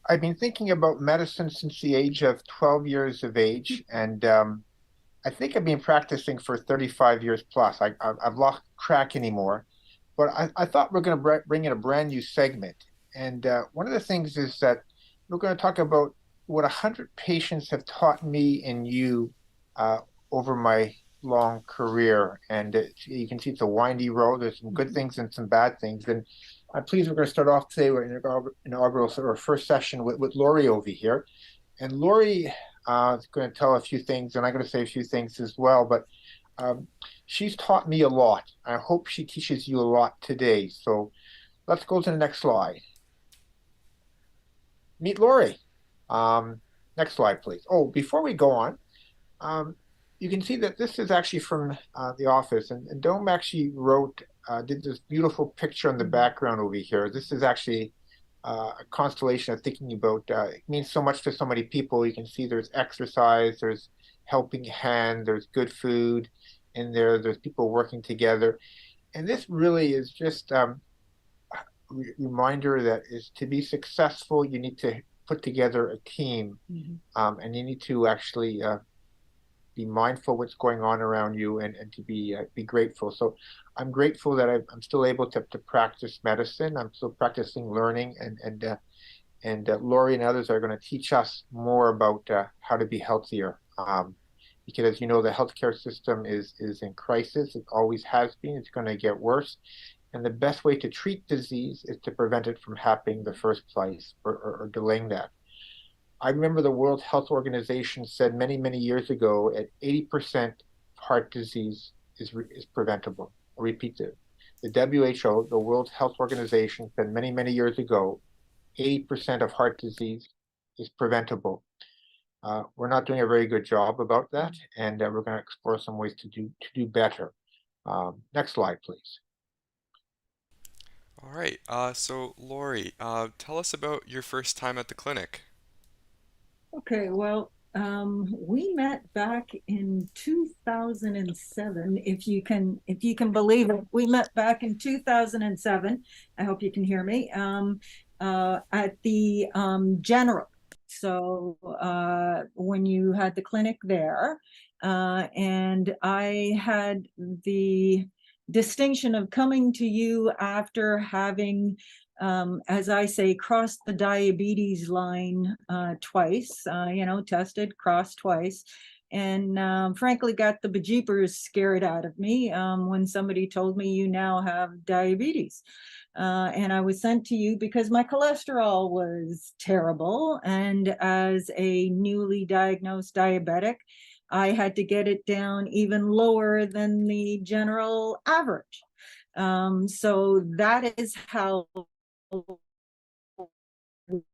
I've been thinking about medicine since the age of 12 years of age, and I think I've been practicing for 35 years plus. I've lost track anymore, but I thought we're going to bring in a brand new segment. And one of the things is that we're going to talk about what 100 patients have taught me and you uh, over my long career. And you can see it's a windy road. There's some good things and some bad things. And I'm pleased we're going to start off today with an inaugural sort of first session with Lori over here. And Lori is going to tell a few things, and I'm going to say a few things as well. But um, she's taught me a lot. I hope she teaches you a lot today. So let's go to the next slide. Meet Lori. Um, Next slide, please. Oh, before we go on, um, you can see that this is actually from the office, and Dome actually did this beautiful picture in the background over here. This is actually a constellation of thinking about. It means so much to so many people. You can see there's exercise, there's helping hand, there's good food in there, there's people working together. And this really is just a reminder that is to be successful, you need to put together a team, and you need to actually be mindful what's going on around you and to be grateful. So I'm grateful that I'm still able to practice medicine. I'm still practicing learning, and Lori and others are going to teach us more about how to be healthier. Because as you know, the healthcare system is in crisis. It always has been. It's going to get worse. And the best way to treat disease is to prevent it from happening in the first place, or delaying that. I remember the World Health Organization said many, many years ago at 80% heart disease is preventable. I'll repeat it. The WHO, the World Health Organization, said many, many years ago, 80% of heart disease is preventable. We're not doing a very good job about that, and we're going to explore some ways to do better. Next slide, please. All right. So Lori, tell us about your first time at the clinic. Okay, well, we met back in 2007, if you can believe it. We met back in 2007. I hope you can hear me. At the General. So when you had the clinic there, and I had the distinction of coming to you after having, as I say, crossed the diabetes line twice, tested, crossed twice, and frankly got the bejeepers scared out of me when somebody told me you now have diabetes. And I was sent to you because my cholesterol was terrible. And as a newly diagnosed diabetic, I had to get it down even lower than the general average. So that is how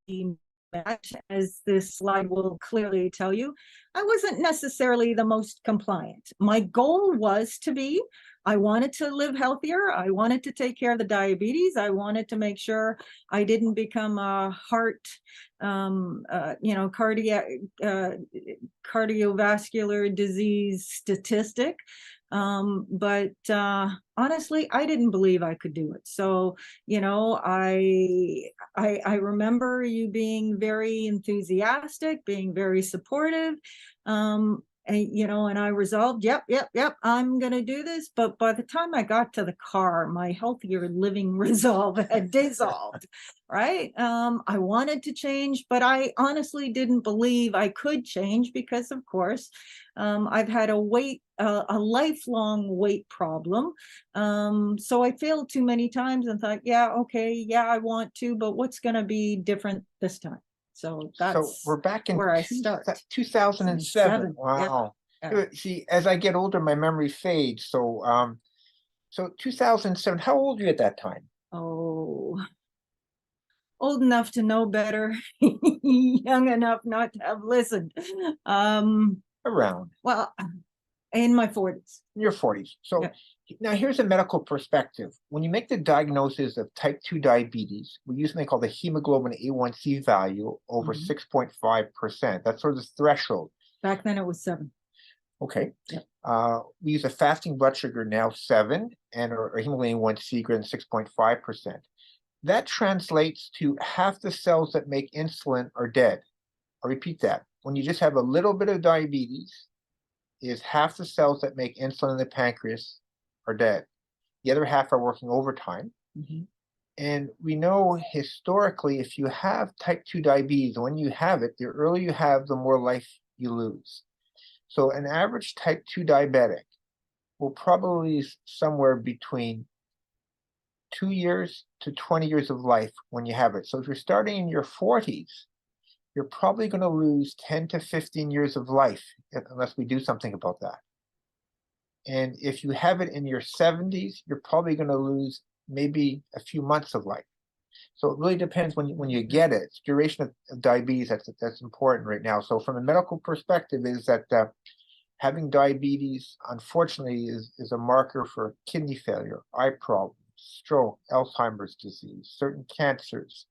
we met. As this slide will clearly tell you, I wasn't necessarily the most compliant. My goal was to be. I wanted to live healthier. I wanted to take care of the diabetes. I wanted to make sure I didn't become a heart, cardiac, cardiovascular disease statistic. But honestly, I didn't believe I could do it. So, I remember you being very enthusiastic, being very supportive. And I resolved, yep, I'm going to do this. But by the time I got to the car, my healthier living resolve had dissolved, right? I wanted to change, but I honestly didn't believe I could change because, of course, I've had a lifelong weight problem. So I failed too many times and thought, yeah, okay, yeah, I want to, but what's going to be different this time? So So that's we're back in where I start. 2007. Yep. Wow. Yeah. See, as I get older, my memory fades. So 2007, how old were you at that time? Oh, old enough to know better, young enough not to have listened. Um, Around well, in my 40s. in your 40s. So Yeah. now here's a medical perspective. When you make the diagnosis of type 2 diabetes, we use something called the hemoglobin A1C value over 6.5%. That's sort of the threshold. Back then it was 7. Okay. Yeah. We use a fasting blood sugar now 7, and our hemoglobin A1C greater than 6.5%. That translates to half the cells that make insulin are dead. I'll repeat that. When you just have a little bit of diabetes, is half the cells that make insulin in the pancreas are dead. The other half are working overtime. Mm-hmm. And we know historically, if you have type 2 diabetes, when you have it, the earlier you have, the more life you lose. So an average type 2 diabetic will probably lose somewhere between 2 years to 20 years of life when you have it. So if you're starting in your 40s, you're probably going to lose 10 to 15 years of life unless we do something about that. And if you have it in your 70s, you're probably going to lose maybe a few months of life. So it really depends when you get it. It's duration of diabetes that's important right now. So from a medical perspective, is that having diabetes, unfortunately, is a marker for kidney failure, eye problems, stroke, Alzheimer's disease, certain cancers.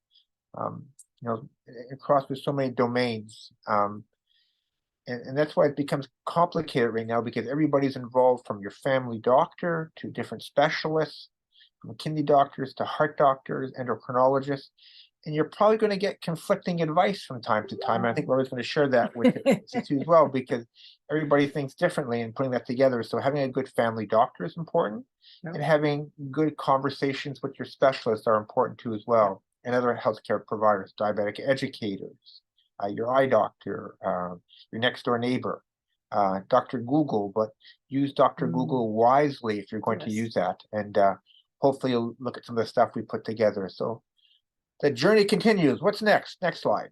You know, it crosses so many domains. And that's why it becomes complicated right now, because everybody's involved, from your family doctor to different specialists, from kidney doctors to heart doctors, endocrinologists, and you're probably going to get conflicting advice from time to time. And I think Laura's going to share that with you as well, because everybody thinks differently, and putting that together. So having a good family doctor is important, and having good conversations with your specialists are important too as well, and other healthcare providers, diabetic educators, your eye doctor, your next door neighbor, Dr. Google, but use Dr. Google wisely if you're going to use that. And hopefully you'll look at some of the stuff we put together. So the journey continues. What's next? Next slide.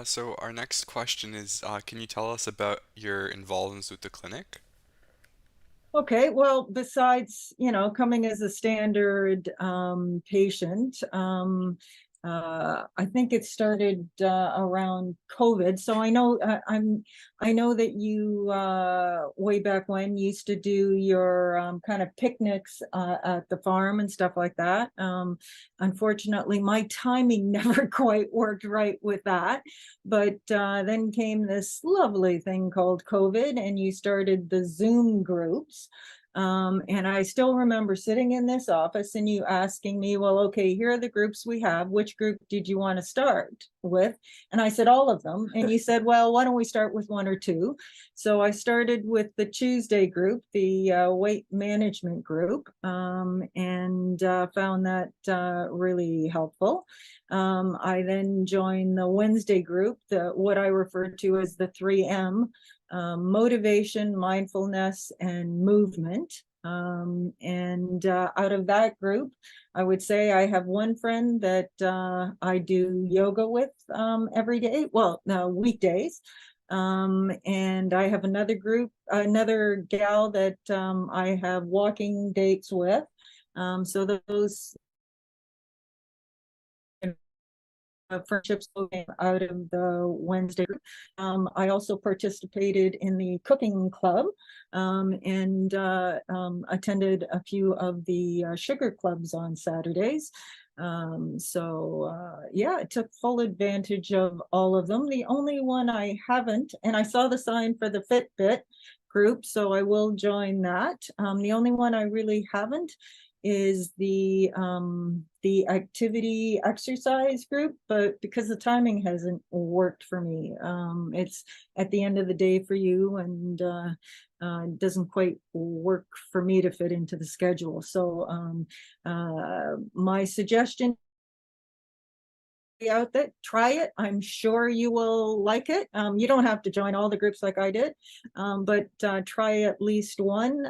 So our next question is, can you tell us about your involvements with the clinic? Okay, well, besides, coming as a standard patient, I think it started around COVID. So I know I know that you way back when used to do your kind of picnics at the farm and stuff like that. Unfortunately, my timing never quite worked right with that. But then came this lovely thing called COVID, and you started the Zoom groups. And I still remember sitting in this office and you asking me, well, okay, here are the groups we have. Which group did you want to start with? And I said, all of them. And you said, well, why don't we start with one or two? So I started with the Tuesday group, the weight management group, and found that really helpful. I then joined the Wednesday group, what I refer to as the 3M. Motivation, mindfulness, and movement. And out of that group, I would say I have one friend that I do yoga with every day, well, weekdays. And I have another group, another gal that I have walking dates with. So those friendships came out of the Wednesday group. I also participated in the cooking club and attended a few of the sugar clubs on Saturdays. Yeah, I took full advantage of all of them. The only one I haven't, and I saw the sign for the Fitbit group, so I will join that. The only one I really haven't is the activity exercise group, but because the timing hasn't worked for me, it's at the end of the day for you, and it doesn't quite work for me to fit into the schedule. So my suggestion out there, try it. I'm sure you will like it. You don't have to join all the groups like I did, but try at least one.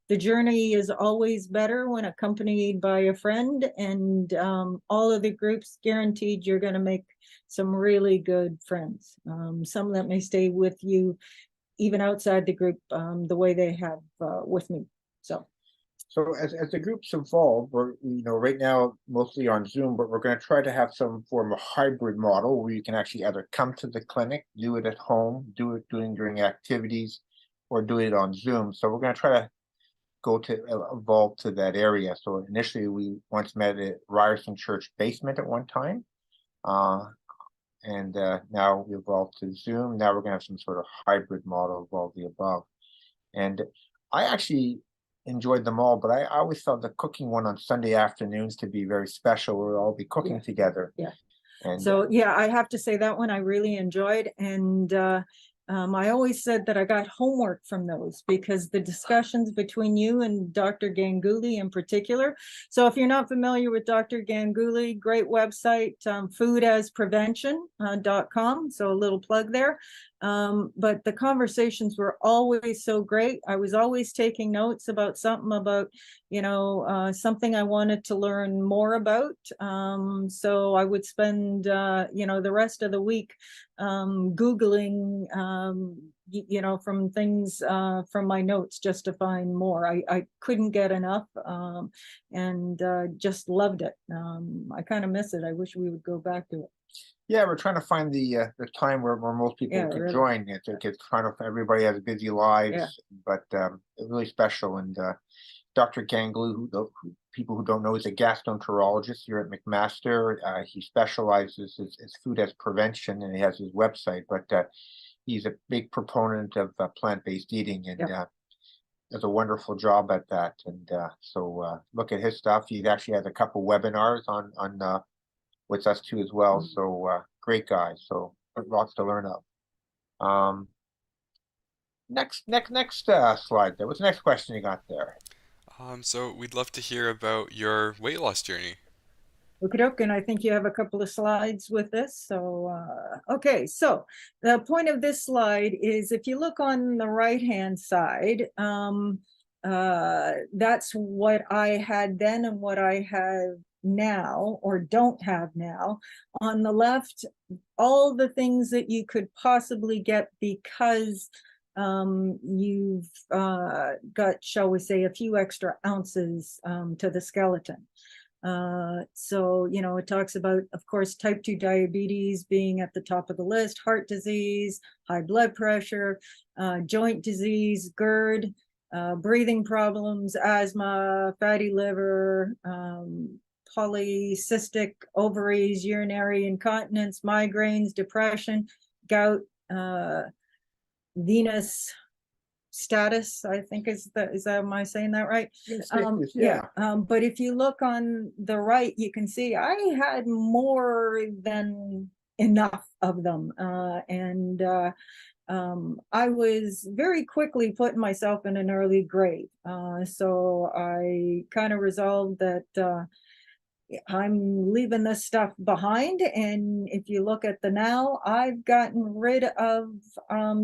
The journey is always better when accompanied by a friend, and all of the groups, guaranteed you're going to make some really good friends. Some that may stay with you even outside the group, the way they have with me. So as the groups evolve, we're right now mostly on Zoom, but we're going to try to have some form of hybrid model where you can actually either come to the clinic, do it at home, do it during activities, or do it on Zoom. So we're going to try to evolve to that area. So initially we once met at Ryerson Church basement at one time. And now we evolved to Zoom. Now we're going to have some sort of hybrid model of all the above. And I actually enjoyed them all, but I always felt the cooking one on Sunday afternoons to be very special. We'll all be cooking Yeah. together. Yeah. And So yeah, I have to say that one I really enjoyed, and I always said that I got homework from those because the discussions between you and Dr. Ganguly in particular. So if you're not familiar with Dr. Ganguly, great website, foodasprevention.com. So a little plug there. But the conversations were always so great. I was always taking notes about something about, something I wanted to learn more about. So I would spend, the rest of the week Googling, from things from my notes just to find more. I couldn't get enough, and just loved it. I kind of miss it. I wish we would go back to it. yeah, we're trying to find the time where most people Yeah, can really. join. It's trying to, everybody has busy lives, Yeah. but it's really special. And Dr. Ganglu, who people who don't know, is a gastroenterologist here at McMaster. He specializes as food as prevention, and he has his website. But he's a big proponent of plant-based eating, and Yep. does a wonderful job at that. And so look at his stuff. He actually has a couple webinars on with us too as well. So great guy. So lots to learn of. Next slide there. What's the next question you got there? So we'd love to hear about your weight loss journey. Okey-doke, and I think you have a couple of slides with this. So, okay, so the point of this slide is if you look on the right-hand side, that's what I had then and what I have now or don't have now. On the left, all the things that you could possibly get because you've got, shall we say, a few extra ounces to the skeleton. So, it talks about, of course, type 2 diabetes being at the top of the list, heart disease, high blood pressure, joint disease, GERD, breathing problems, asthma, fatty liver, polycystic ovaries, urinary incontinence, migraines, depression, gout, venous status, I think is that, am I saying that right? Yeah. But if you look on the right, you can see I had more than enough of them. And I was very quickly putting myself in an early grave. So I kind of resolved that I'm leaving this stuff behind. And if you look at the now, I've gotten rid of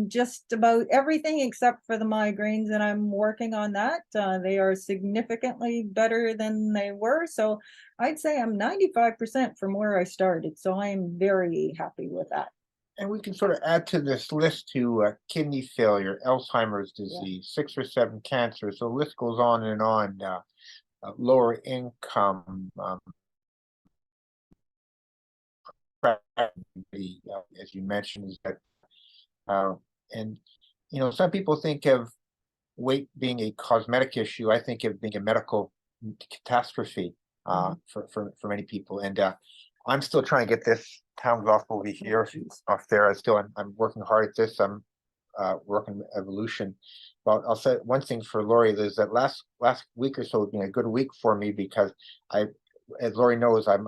just about everything except for the migraines, and I'm working on that. They are significantly better than they were. So I'd say I'm 95% from where I started. So I am very happy with that. And we can sort of add to this list to kidney failure, Alzheimer's disease, 6 or 7 cancers. So the list goes on and on. Lower income, as you mentioned, is that, and some people think of weight being a cosmetic issue. I think of being a medical catastrophe for many people. And I'm still trying to get this town off over here, off there. I'm working hard at this. I'm working evolution. But I'll say one thing for Lori is that last week or so has been a good week for me because as Lori knows, I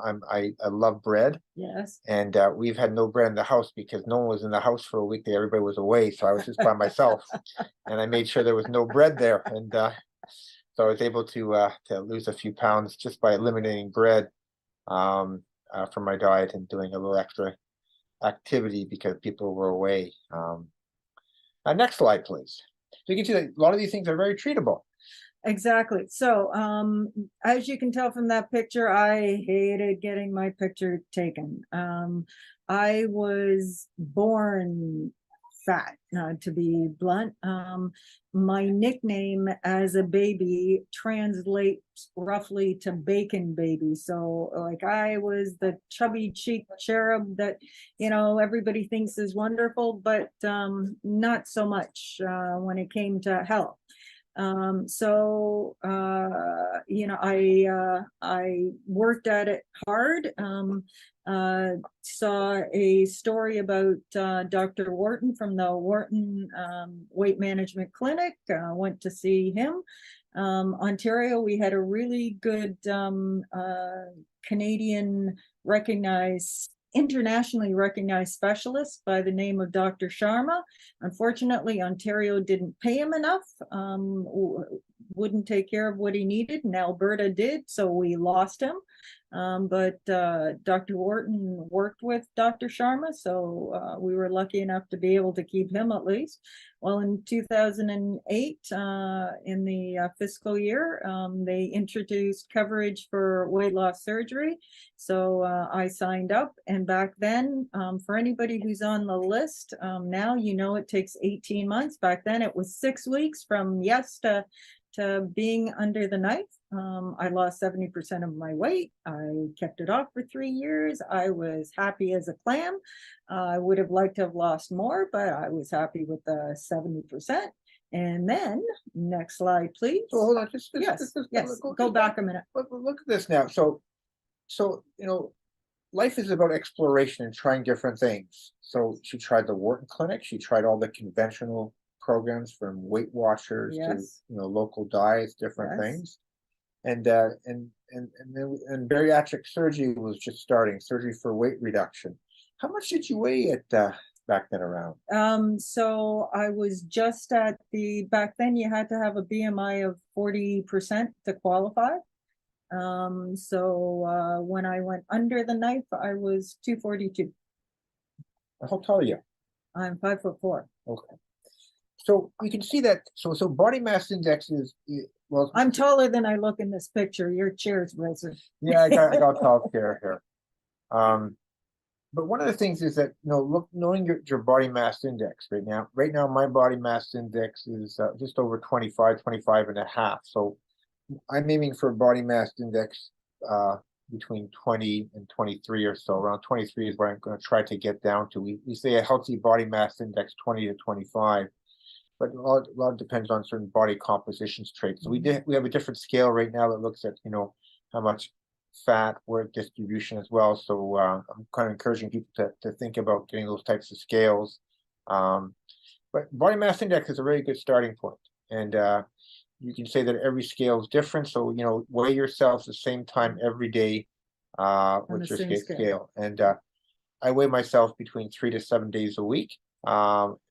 love bread. Yes. And we've had no bread in the house because no one was in the house for a week. Everybody was away, so I was just by myself, and I made sure there was no bread there. And so I was able to lose a few pounds just by eliminating bread from my diet and doing a little extra activity because people were away. Next slide, please. So you can see that a lot of these things are very treatable. Exactly. So as you can tell from that picture, I hated getting my picture taken. I was born fat, to be blunt. My nickname as a baby translates roughly to bacon baby. So like I was the chubby cheek cherub that, everybody thinks is wonderful, but not so much when it came to health. So I worked at it hard. Saw a story about Dr. Wharton from the Wharton Weight Management Clinic. Went to see him, Ontario, we had a really good Canadian recognized, internationally recognized specialist by the name of Dr. Sharma. Unfortunately, Ontario didn't pay him enough, wouldn't take care of what he needed, and Alberta did, so we lost him. But Dr. Wharton worked with Dr. Sharma, so we were lucky enough to be able to keep him at least. Well, in 2008, in the fiscal year, they introduced coverage for weight loss surgery. So I signed up, and back then, for anybody who's on the list, now you know it takes 18 months. Back then it was 6 weeks from yes to being under the knife. I lost 70% of my weight. I kept it off for 3 years. I was happy as a clam. I would have liked to have lost more, but I was happy with the 70%. And then, next slide, please. So hold on, yes, go back a minute. Look at this now. So you know, life is about exploration and trying different things. So she tried the Wharton Clinic. She tried all the conventional programs from Weight Watchers to local diets, different things, and bariatric surgery was just starting, surgery for weight reduction. How much did you weigh at back then around? So I was just at back then you had to have a BMI of 40% to qualify. So when I went under the knife, I was 242. How tall are you? I'm 5'4". Okay. So you can see that, so body mass index is, well. I'm taller than I look in this picture. Your chair's risen. Yeah, I got a tall chair here. But one of the things is that, knowing your body mass index right now, my body mass index is just over 25 and a half. So I'm aiming for a body mass index between 20 and 23 or so. Around 23 is what I'm going to try to get down to. We say a healthy body mass index 20 to 25. But a lot depends on certain body compositions traits. So we have a different scale right now that looks at how much fat, work distribution as well. So I'm kind of encouraging people to think about getting those types of scales. But body mass index is a very good starting point, and you can say that every scale is different. So weigh yourself the same time every day with your scale. And I weigh myself between 3 to 7 days a week.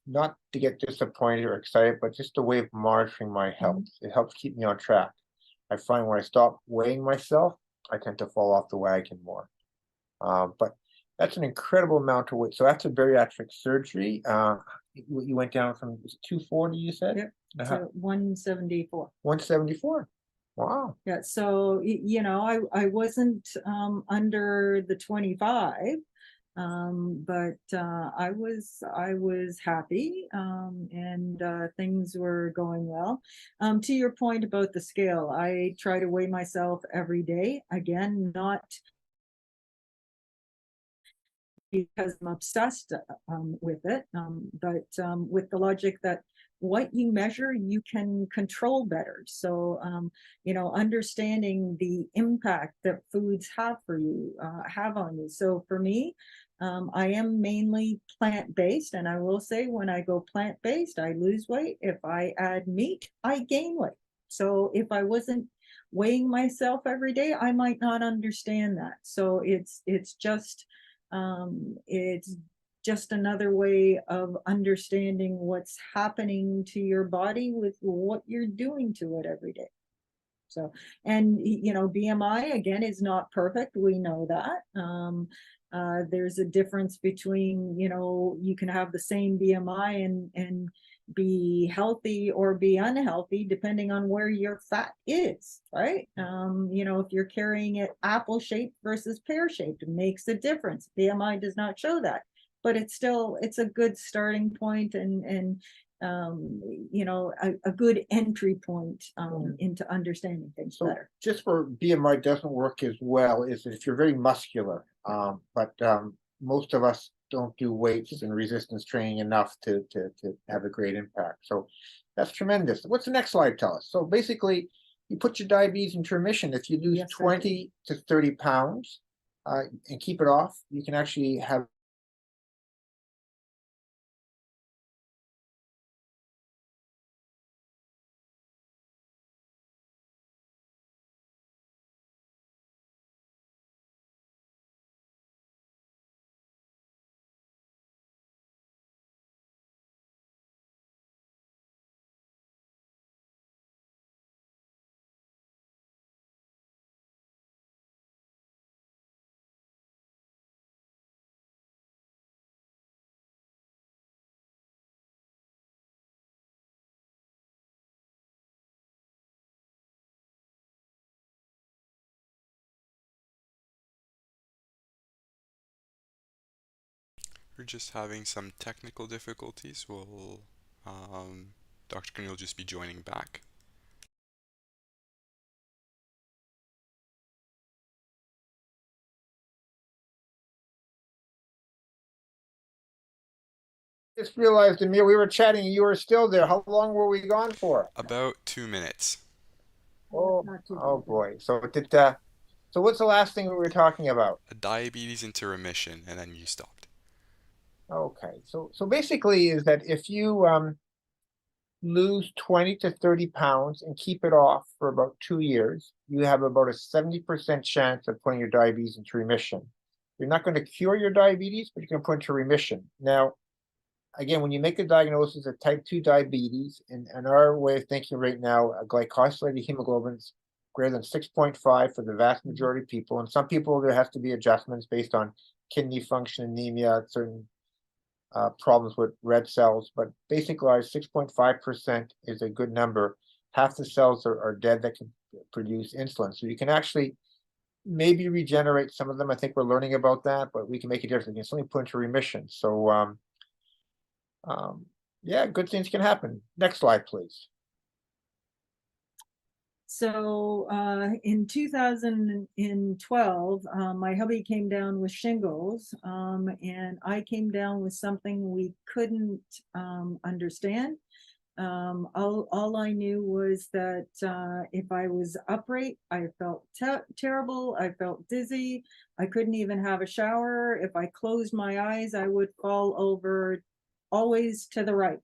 Not to get disappointed or excited, but just a way of monitoring my health. It helps keep me on track. I find when I stop weighing myself, I tend to fall off the wagon more. But that's an incredible amount of weight. So after bariatric surgery, you went down from 240, you said? Yep, to 174. 174. Wow. Yeah, so I wasn't under the 25. But I was happy, and things were going well. To your point about the scale, I try to weigh myself every day. Again, not because I'm obsessed with it, but with the logic that what you measure, you can control better. So, understanding the impact that foods have for you, have on you. So for me, I am mainly plant-based, and I will say when I go plant-based, I lose weight. If I add meat, I gain weight. So if I wasn't weighing myself every day, I might not understand that. So it's just another way of understanding what's happening to your body with what you're doing to it every day. So, and BMI again is not perfect. We know that. There's a difference between, you can have the same BMI and be healthy or be unhealthy depending on where your fat is, right? If you're carrying it apple shaped versus pear shaped, it makes a difference. BMI does not show that, but it's a good starting point and a good entry point into understanding things better. Just where BMI doesn't work as well is if you're very muscular, but most of us don't do weights and resistance training enough to have a great impact. So that's tremendous. What's the next slide tell us? So basically, you put your diabetes into remission. If you lose 20 to 30 pounds and keep it off, you can actually have We're just having some technical difficulties. Dr. Curnew will just be joining back. Just realized, Amir, we were chatting. You were still there. How long were we gone for? About 2 minutes. Oh, Not too oh bad. boy. So what's the last thing we were talking about? Diabetes into remission, and then you stopped. Okay. So basically is that if you lose 20 to 30 pounds and keep it off for about 2 years, you have about a 70% chance of putting your diabetes into remission. You're not going to cure your diabetes, but you're going to put it into remission. Now, again, when you make a diagnosis of type 2 diabetes, in our way of thinking right now, a glycosylated hemoglobin is greater than 6.5 for the vast majority of people. And some people, there has to be adjustments based on kidney function, anemia, certain problems with red cells. But basically, our 6.5% is a good number. Half the cells are dead that can produce insulin. So you can actually maybe regenerate some of them. I think we're learning about that, but we can make a difference. We can certainly put into remission. So, yeah, good things can happen. Next slide, please. So in 2012, my hubby came down with shingles, and I came down with something we couldn't understand. All I knew was that if I was upright, I felt terrible. I felt dizzy. I couldn't even have a shower. If I closed my eyes, I would fall over, always to the right.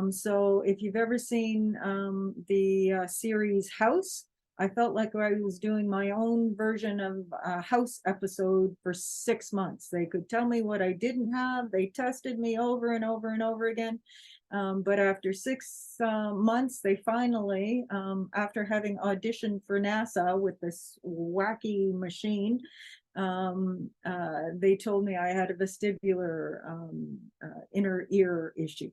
So if you've ever seen the series House, I felt like I was doing my own version of a House episode for 6 months. They could tell me what I didn't have. They tested me over and over and over again. But after 6 months, they finally, after having auditioned for NASA with this wacky machine, they told me I had a vestibular inner ear issue.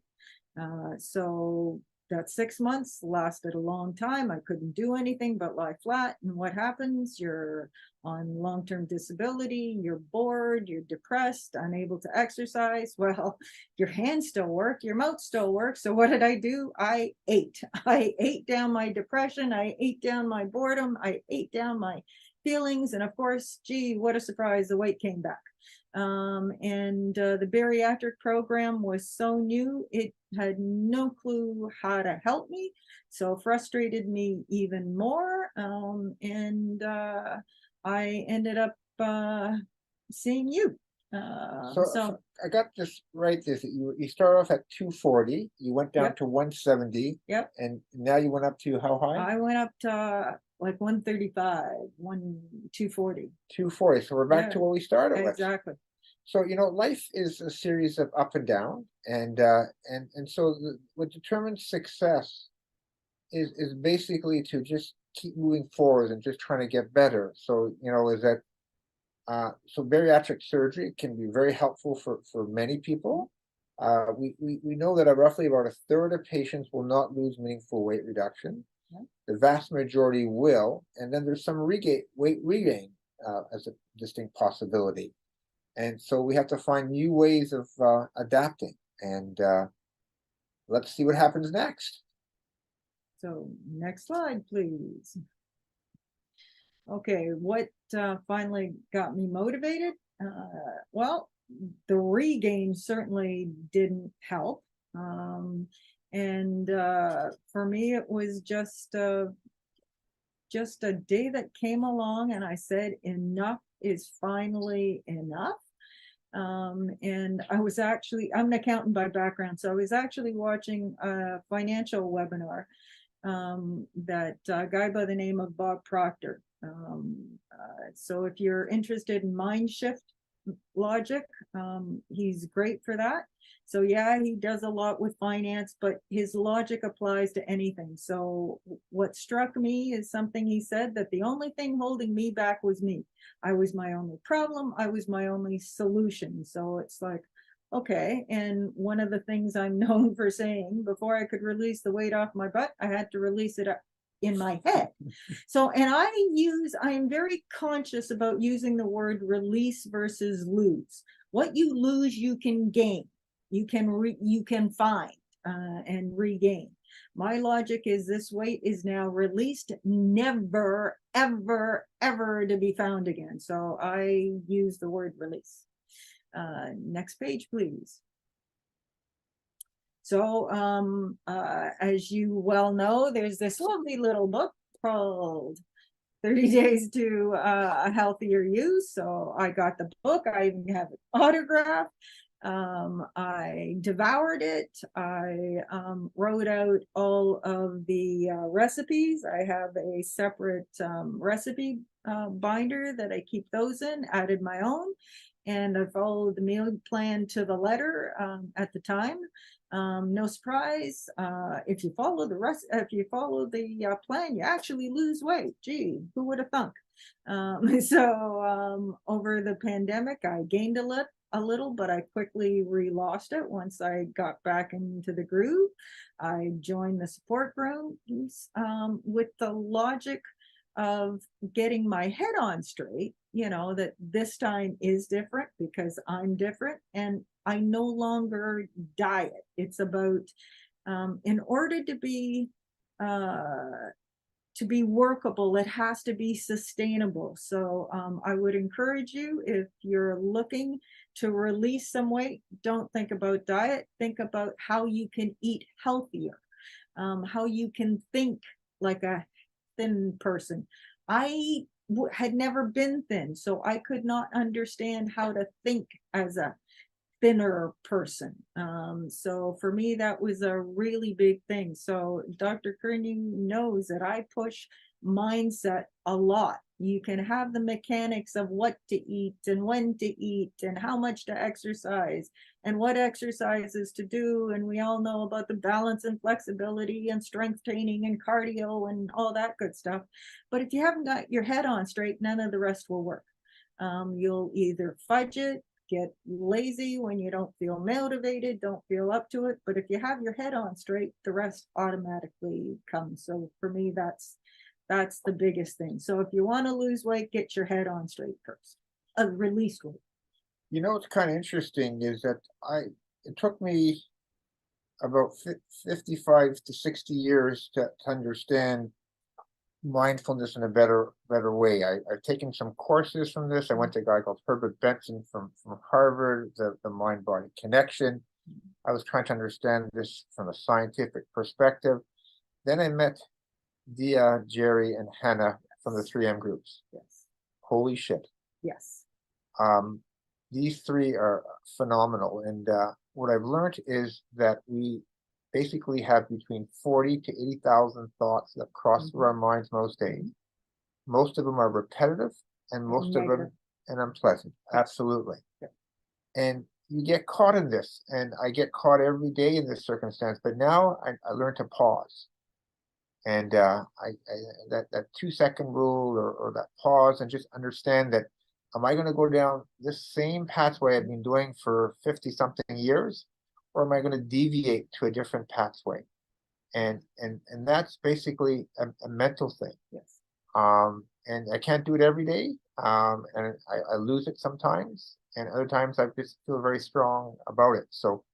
So that 6 months lasted a long time. I couldn't do anything but lie flat. And what happens? You're on long-term disability, you're bored, you're depressed, unable to exercise. Well, your hands still work, your mouth still works. So what did I do? I ate. I ate down my depression. I ate down my boredom. I ate down my feelings. And of course, gee, what a surprise, the weight came back. And the bariatric program was so new, it had no clue how to help me, so frustrated me even more. And I ended up seeing you. So I got this right. This you start off at 240, you went down Yep. to 170, Yep. and now you went up to how high? I went up to like 135, 240. 240. So we're back Yeah, to where we started with. exactly. So life is a series of up and down, and so what determines success is basically to just keep moving forward and just trying to get better. So is that so bariatric surgery can be very helpful for many people. We know that roughly about a third of patients will not lose meaningful weight reduction. Yeah. The vast majority will, and then there's some weight regain as a distinct possibility. And so we have to find new ways of adapting. And let's see what happens next. So next slide, please. Okay, what finally got me motivated? Well, the regain certainly didn't help. And for me, it was just a day that came along and I said, enough is finally enough. And I'm an accountant by background, so I was actually watching a financial webinar that guy by the name of Bob Proctor. So if you're interested in mind shift logic, he's great for that. So yeah, he does a lot with finance, but his logic applies to anything. So what struck me is something he said, that the only thing holding me back was me. I was my only problem. I was my only solution. So it's like, okay. And one of the things I'm known for saying, before I could release the weight off my butt, I had to release it in my head. So, and I am very conscious about using the word release versus lose. What you lose, you can gain, you can find and regain. My logic is this weight is now released, never, ever, ever to be found again. So I use the word release. Next page, please. So as you well know, there's this lovely little book called 30 Days to a Healthier You. So I got the book. I even have it autographed. I devoured it. I wrote out all of the recipes. I have a separate recipe binder that I keep those in, added my own, and I followed the meal plan to the letter at the time. No surprise, if you follow the plan, you actually lose weight. Gee, who would have thunk? So over the pandemic, I gained a little, but I quickly re-lost it once I got back into the groove. I joined the support groups with the logic of getting my head on straight, you know, that this time is different because I'm different and I no longer diet. It's about in order to be workable, it has to be sustainable. So I would encourage you, if you're looking to release some weight, don't think about diet, think about how you can eat healthier, how you can think like a thin person. I had never been thin, so I could not understand how to think as a thinner person. So for me, that was a really big thing. So Dr. Curnew knows that I push mindset a lot. You can have the mechanics of what to eat and when to eat and how much to exercise and what exercises to do. And we all know about the balance and flexibility and strength training and cardio and all that good stuff. But if you haven't got your head on straight, none of the rest will work. You'll either fudge it, get lazy when you don't feel motivated, don't feel up to it. But if you have your head on straight, the rest automatically comes. So for me, that's the biggest thing. So if you want to lose weight, get your head on straight first. Release weight. You know what's kind of interesting is that it took me about 55 to 60 years to understand mindfulness in a better way. I've taken some courses from this. I went to a guy called Herbert Benson from Harvard, the mind-body connection. I was trying to understand this from a scientific perspective. Then I met Dia, Jerry, and Hannah from the 3M groups. Yes. Holy shit. Yes. These three are phenomenal. And what I've learned is that we basically have between 40 to 80,000 thoughts that cross through our minds most days. Most of them are repetitive and most of them and unpleasant. Absolutely. Yeah. And you get caught in this, and I get caught every day in this circumstance, but now I learn to pause. And that 2-second rule or that pause and just understand that, am I going to go down this same pathway I've been doing for 50 something years, or am I going to deviate to a different pathway? And that's basically a mental thing. Yes. And I can't do it every day. And I lose it sometimes, and other times I just feel very strong about it. So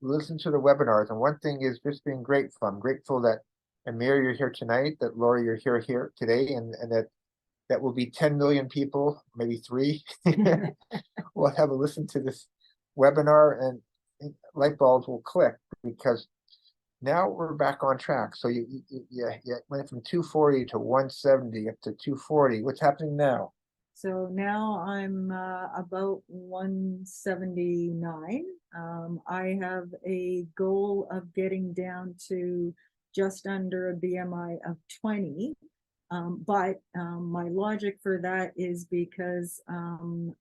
listen to the webinars. And one thing is just being grateful. I'm grateful that Amir, you're here tonight, that Laura, you're here today, and that will be 10 million people, maybe 3, will have a listen to this webinar, and light bulbs will click, because now we're back on track. So you went from 240 to 170 up to 240. What's happening now? So now I'm about 179. I have a goal of getting down to just under a BMI of 20. But my logic for that is because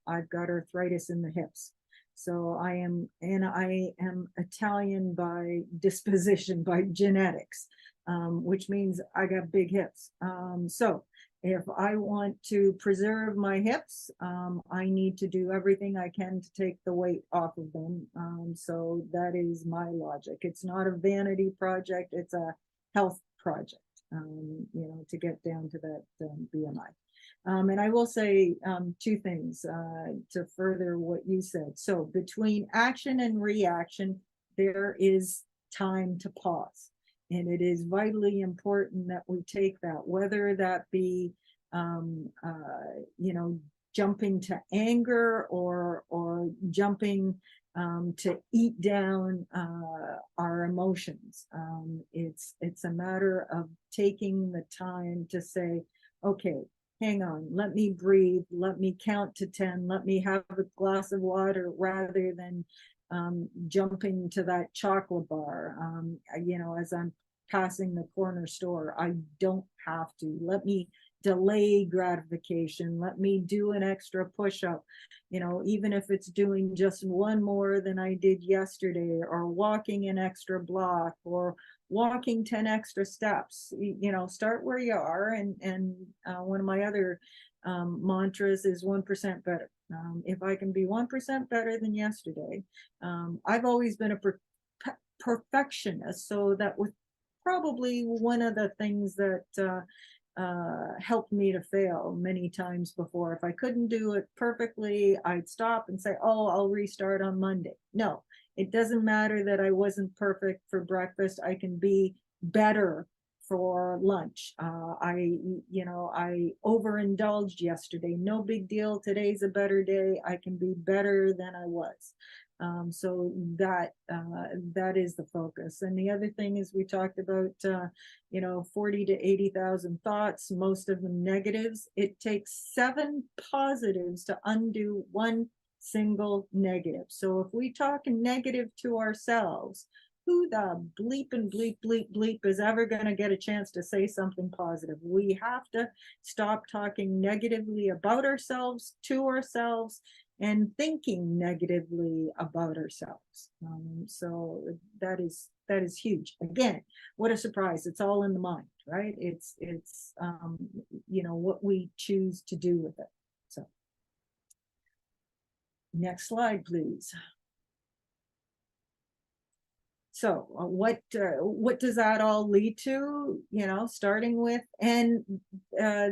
I've got arthritis in the hips. So I am Italian by disposition, by genetics, which means I got big hips. So if I want to preserve my hips, I need to do everything I can to take the weight off of them. So that is my logic. It's not a vanity project, it's a health project. to get down to that BMI. And I will say two things to further what you said. So between action and reaction, there is time to pause. And it is vitally important that we take that, whether that be, jumping to anger or jumping to eat down our emotions. It's a matter of taking the time to say, okay, hang on, let me breathe, let me count to 10, let me have a glass of water rather than jumping to that chocolate bar. As I'm passing the corner store, I don't have to. Let me delay gratification. Let me do an extra push-up, even if it's doing just one more than I did yesterday, or walking an extra block, or walking 10 extra steps. Start where you are. And one of my other mantras is 1% better. If I can be 1% better than yesterday, I've always been a perfectionist, so that was probably one of the things that helped me to fail many times before. If I couldn't do it perfectly, I'd stop and say, oh, I'll restart on Monday. No, it doesn't matter that I wasn't perfect for breakfast. I can be better for lunch. I overindulged yesterday. No big deal. Today's a better day. I can be better than I was. So that is the focus. And the other thing is, we talked about 40 to 80,000 thoughts, most of them negatives. It takes 7 positives to undo one single negative. So if we talk negative to ourselves, who the bleep and bleep bleep bleep is ever going to get a chance to say something positive? We have to stop talking negatively about ourselves, to ourselves, and thinking negatively about ourselves. So that is huge. Again, what a surprise! It's all in the mind, right? It's what we choose to do with it. So, next slide, please. So what does that all lead to? Starting with, and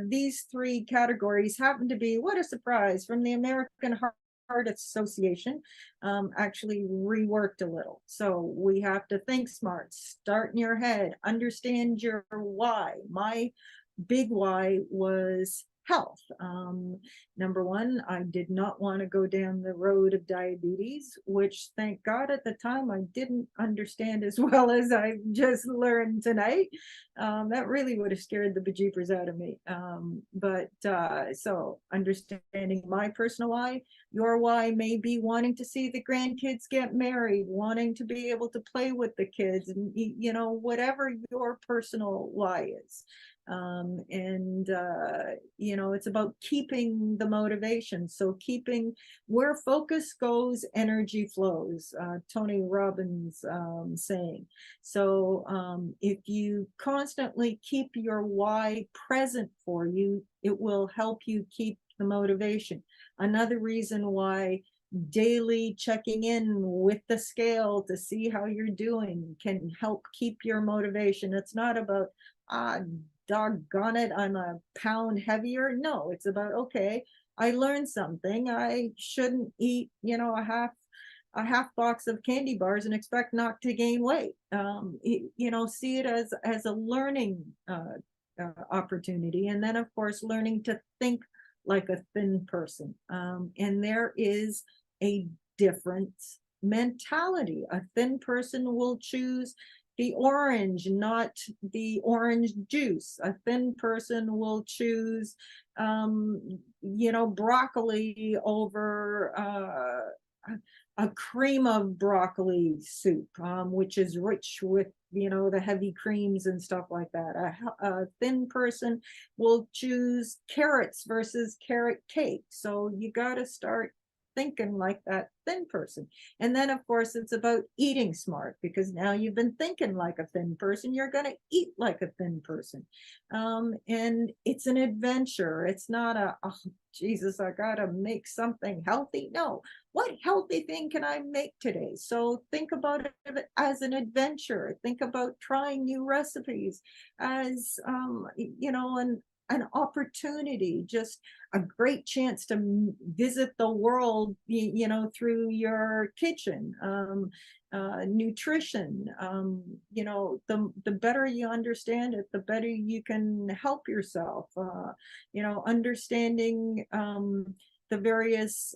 these 3 categories happen to be, what a surprise, from the American Heart Association, actually reworked a little. So we have to think smart, start in your head, understand your why. My big why was health. Number one, I did not want to go down the road of diabetes, which, thank God, at the time I didn't understand as well as I just learned tonight. That really would have scared the bejeepers out of me. So understanding my personal why, your why may be wanting to see the grandkids get married, wanting to be able to play with the kids, and whatever your personal why is. It's about keeping the motivation. So keeping where focus goes, energy flows. Tony Robbins saying. So if you constantly keep your why present for you, it will help you keep the motivation. Another reason why daily checking in with the scale to see how you're doing can help keep your motivation. It's not about, doggone it, I'm a pound heavier. No, it's about, okay, I learned something. I shouldn't eat, a half box of candy bars and expect not to gain weight. See it as a learning opportunity. And then, of course, learning to think like a thin person. And there is a different mentality. A thin person will choose the orange, not the orange juice. A thin person will choose, broccoli over a cream of broccoli soup, which is rich with, the heavy creams and stuff like that. A thin person will choose carrots versus carrot cake. So you got to start thinking like that thin person. And then, of course, it's about eating smart, because now you've been thinking like a thin person, you're going to eat like a thin person. And it's an adventure. It's not a, oh, Jesus, I got to make something healthy. No, what healthy thing can I make today? So think about it as an adventure. Think about trying new recipes as, an opportunity, just a great chance to visit the world, through your kitchen. Nutrition, the better you understand it, the better you can help yourself. Understanding the various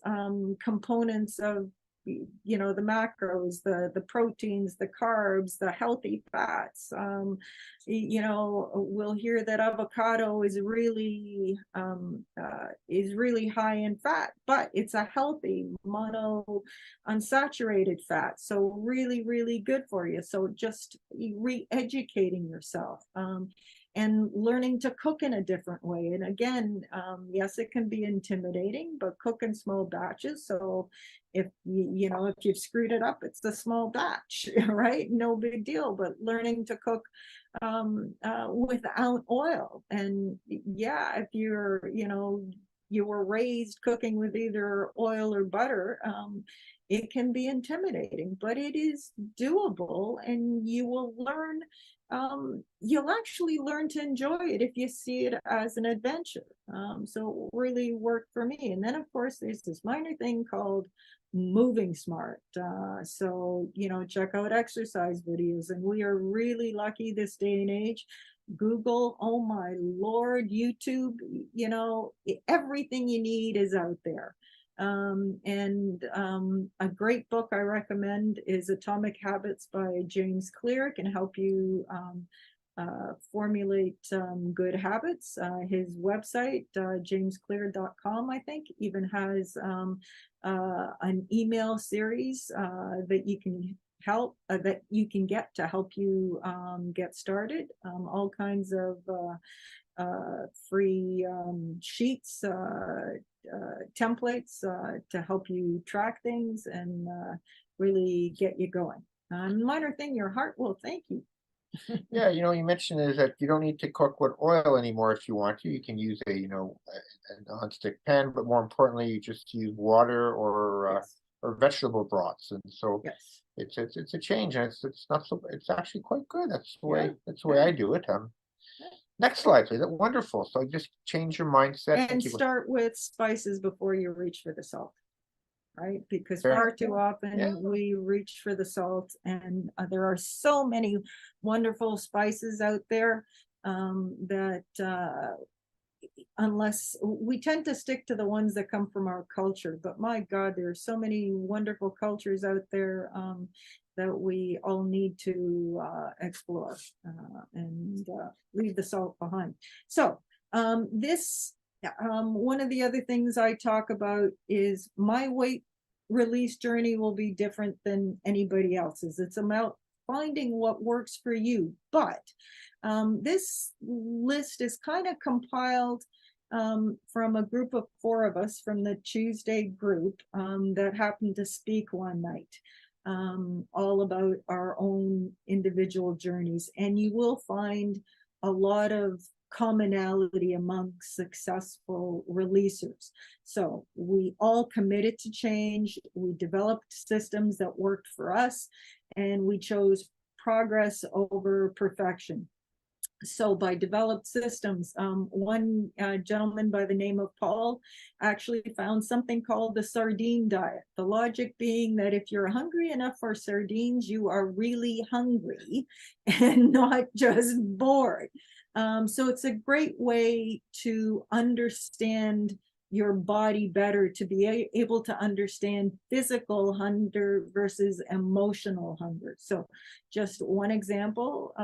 components of the macros, the proteins, the carbs, the healthy fats. We'll hear that avocado is really high in fat, but it's a healthy mono unsaturated fat, so really, really good for you. So just re-educating yourself. And learning to cook in a different way. And again, yes, it can be intimidating, but cook in small batches. So if if you've screwed it up, it's a small batch, right? No big deal. But learning to cook without oil. And yeah, if you were raised cooking with either oil or butter, it can be intimidating, but it is doable, and you will learn. You'll actually learn to enjoy it if you see it as an adventure. So it really worked for me. And then, of course, there's this minor thing called moving smart. So, check out exercise videos. And we are really lucky this day and age. Google, oh my Lord, YouTube, everything you need is out there. And a great book I recommend is Atomic Habits by James Clear. It can help you formulate good habits. His website, jamesclear.com, I think, even has an email series that you can get to help you get started. All kinds of free sheets, templates to help you track things and really get you going. Minor thing, your heart will thank you. Yeah, you mentioned is that you don't need to cook with oil anymore if you want to. You can use a nonstick pan, but more importantly, you just use water Yes. or vegetable broths, and so Yes. it's a change, and it's not so it's actually quite good. That's the way Yeah. I do it. Next slide, please. Wonderful. So just change your mindset. And Thank you. start with spices before you reach for the salt, right? Because Fair. far too often Yeah. we reach for the salt, and there are so many wonderful spices out there that unless we tend to stick to the ones that come from our culture, but my God, there are so many wonderful cultures out there that we all need to explore and leave the salt behind. So this one of the other things I talk about is my weight release journey will be different than anybody else's. It's about finding what works for you. But this list is kind of compiled from a group of 4 of us from the Tuesday group that happened to speak one night, all about our own individual journeys. And you will find a lot of commonality amongst successful releasers. So we all committed to change. We developed systems that worked for us, and we chose progress over perfection. So by developed systems, one gentleman by the name of Paul actually found something called the sardine diet. The logic being that if you're hungry enough for sardines, you are really hungry and not just bored. So it's a great way to understand your body better, to be able to understand physical hunger versus emotional hunger. So just one example,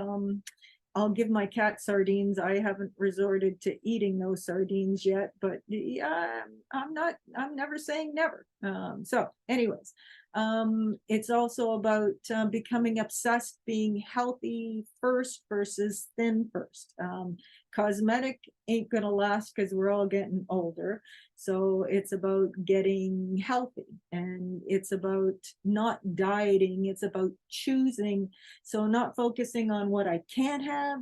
I'll give my cat sardines. I haven't resorted to eating those sardines yet, but yeah, I'm never saying never. So anyways, it's also about becoming obsessed, being healthy first versus thin first. cosmetic ain't gonna last because we're all getting older. So it's about getting healthy, and it's about not dieting, it's about choosing. So not focusing on what I can't have,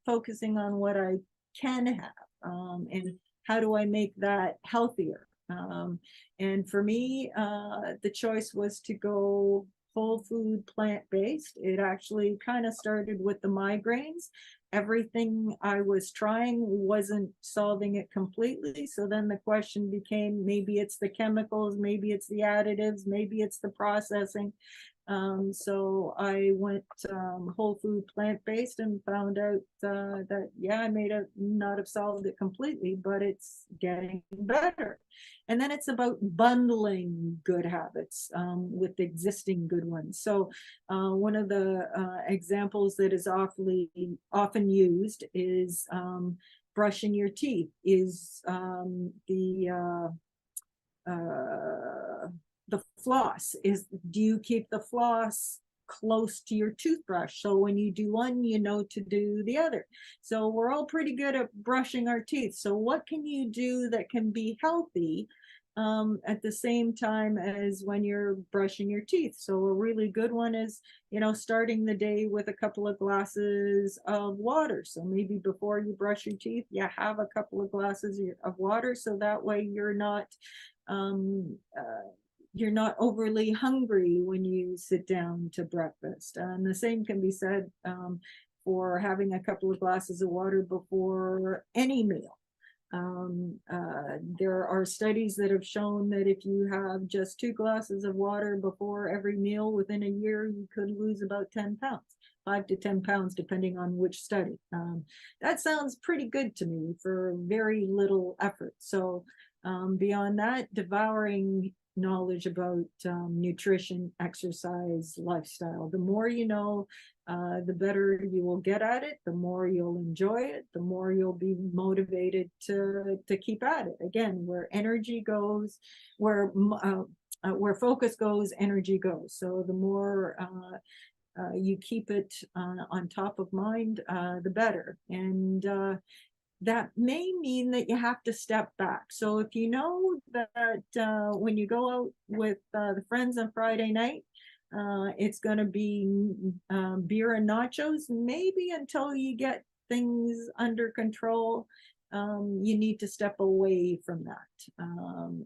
focusing on what I can have, and how do I make that healthier. And for me, the choice was to go whole food, plant-based. It actually kind of started with the migraines. Everything I was trying wasn't solving it completely. So then the question became, maybe it's the chemicals, maybe it's the additives, maybe it's the processing. So I went whole food, plant-based, and found out that, yeah, I may have not have solved it completely, but it's getting better. And then it's about bundling good habits with existing good ones. So one of the examples that is often used is brushing your teeth. Is the floss. Is, do you keep the floss close to your toothbrush, so when you do one, you know to do the other? So we're all pretty good at brushing our teeth. So what can you do that can be healthy at the same time as when you're brushing your teeth? So a really good one is, you know, starting the day with a couple of glasses of water. So maybe before you brush your teeth, you have a couple of glasses of water, so that way um, uh, you're not overly hungry when you sit down to breakfast. And the same can be said for having a couple of glasses of water before any meal. There are studies that have shown that if you have just 2 glasses of water before every meal, within a year, you could lose about 10 pounds. 5 to 10 pounds, depending on which study. That sounds pretty good to me for very little effort. So beyond that, devouring knowledge about nutrition, exercise, lifestyle. The more you know, the better you will get at it, the more you'll enjoy it, the more you'll be motivated to keep at it. Again, where energy goes, where focus goes, energy goes. So the more you keep it on top of mind, the better. And that may mean that you have to step back. So if you know that when you go out with the friends on Friday night, it's going to be beer and nachos, maybe until you get things under control, you need to step away from that.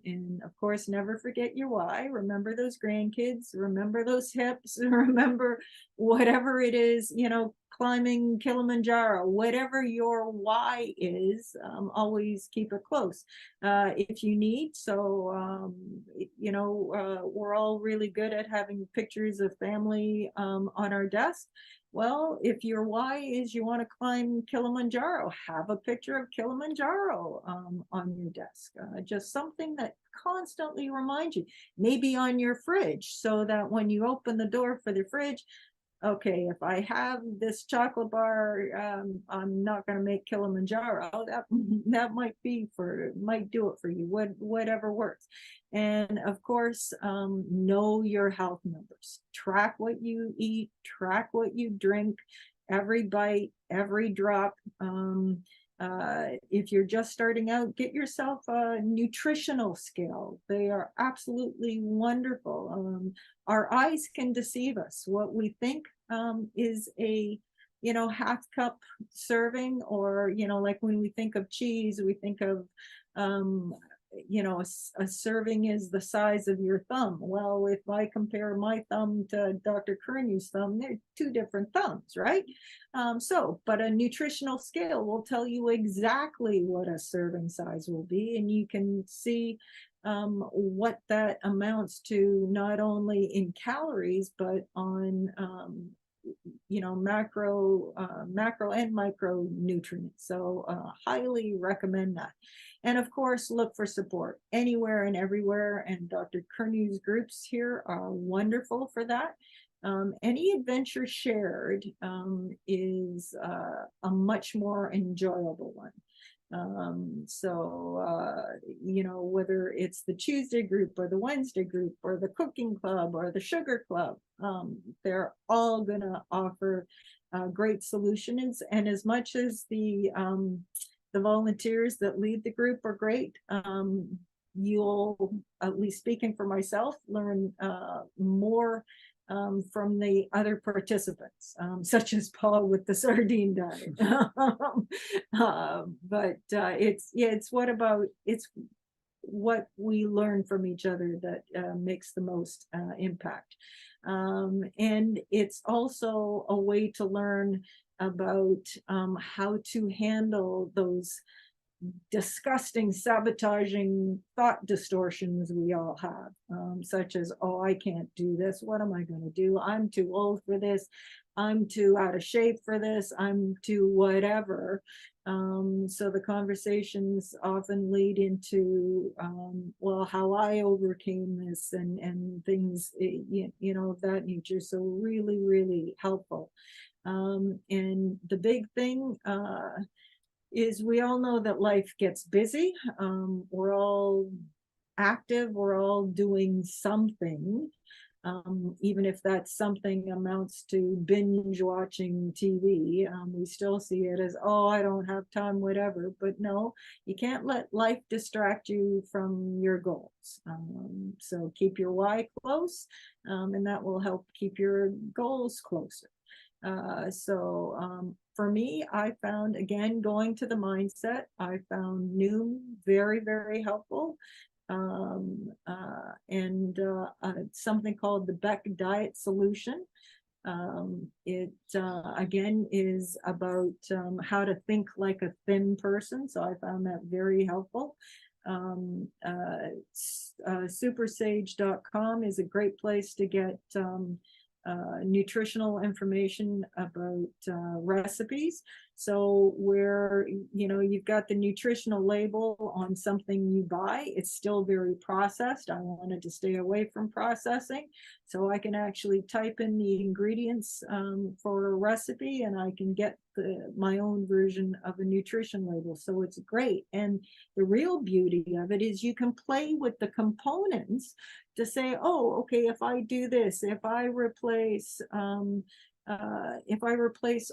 And of course, never forget your why. Remember those grandkids, remember those hips, remember whatever it is, you know, climbing Kilimanjaro, whatever your why is, always keep it close if you need. So, you know, we're all really good at having pictures of family on our desk. Well, if your why is you want to climb Kilimanjaro, have a picture of Kilimanjaro on your desk. Just something that constantly reminds you, maybe on your fridge, so that when you open the door for the fridge, okay, if I have this chocolate bar, I'm not going to make Kilimanjaro. That might do it for you. Whatever works. And of course, know your health numbers. Track what you eat. Track what you drink. Every bite, every drop. If you're just starting out, get yourself a nutritional scale. They are absolutely wonderful. Our eyes can deceive us. What we think is a, you know, half cup serving, or, you know, like when we think of cheese, we think of, you know, a serving is the size of your thumb. Well, if I compare my thumb to Dr. Curnew's thumb, they're 2 different thumbs, right? But a nutritional scale will tell you exactly what a serving size will be, and you can see what that amounts to, not only in calories, but on you know, macro and micronutrients. So highly recommend that. And of course, look for support anywhere and everywhere. And Dr. Curnew's groups here are wonderful for that. Any adventure shared is a much more enjoyable one. You know, whether it's the Tuesday group or the Wednesday group or the cooking club or the sugar club, they're all going to offer great solutions. And as much as the volunteers that lead the group are great, you'll, at least speaking for myself, learn more from the other participants, such as Paul with the sardine diet. It's what we learn from each other that makes the most impact. And it's also a way to learn about how to handle those disgusting, sabotaging thought distortions we all have, such as, oh, I can't do this. What am I going to do? I'm too old for this. I'm too out of shape for this. I'm too whatever. So the conversations often lead into, well, how I overcame this and things, you know, of that nature. So really, really helpful. And the big thing, is we all know that life gets busy. We're all active, we're all doing something. Even if that something amounts to binge watching TV, we still see it as, oh, I don't have time, whatever. But no, you can't let life distract you from your goals. So keep your why close, and that will help keep your goals closer. For me, I found, again, going to the mindset, I found Noom very, very helpful. Something called the Beck Diet Solution. It again is about how to think like a thin person. So I found that very helpful. Supersage.com is a great place to get nutritional information about recipes. So where, you know, you've got the nutritional label on something you buy, it's still very processed. I wanted to stay away from processing. So I can actually type in the ingredients for a recipe, and I can get my own version of a nutrition label. So it's great. And the real beauty of it is you can play with the components to say, oh, okay, if I do this, if I replace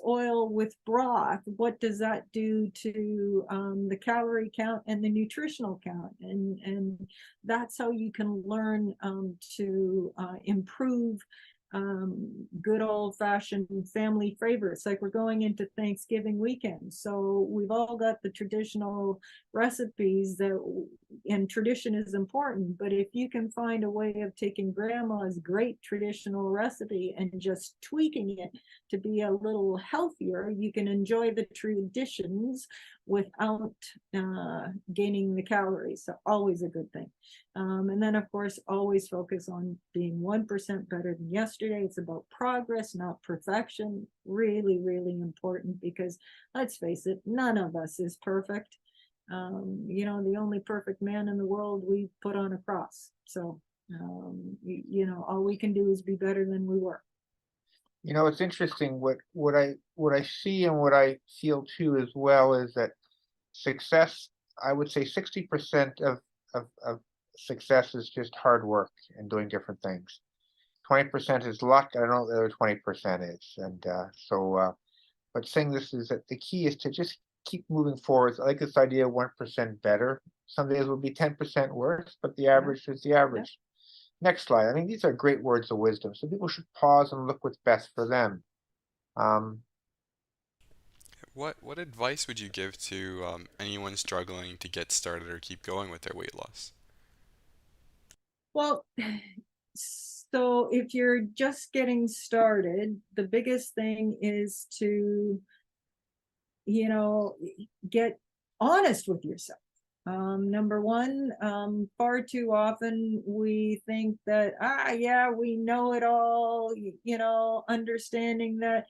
oil with broth, what does that do to the calorie count and the nutritional count? And that's how you can learn to improve good old-fashioned family favorites. Like, we're going into Thanksgiving weekend, so we've all got the traditional recipes that, and tradition is important, but if you can find a way of taking grandma's great traditional recipe and just tweaking it to be a little healthier, you can enjoy the traditions without gaining the calories. So always a good thing. And then, of course, always focus on being 1% better than yesterday. It's about progress, not perfection. Really, really important, because let's face it, none of us is perfect. You know, the only perfect man in the world we put on a cross. So, you know, all we can do is be better than we were. You know, it's interesting what I see and what I feel too as well is that success, I would say 60% of success is just hard work and doing different things. 20% is luck. I don't know what the other 20% is. But saying this is that the key is to just keep moving forward. I like this idea of 1% better. Some days will be 10% worse, but the average is the average. Next slide. I mean, these are great words of wisdom. So people should pause and look what's best for them. What advice would you give to anyone struggling to get started or keep going with their weight loss? Well, so if you're just getting started, the biggest thing is to, you know, get honest with yourself. Number one, far too often we think that, yeah, we know it all, you know, understanding that,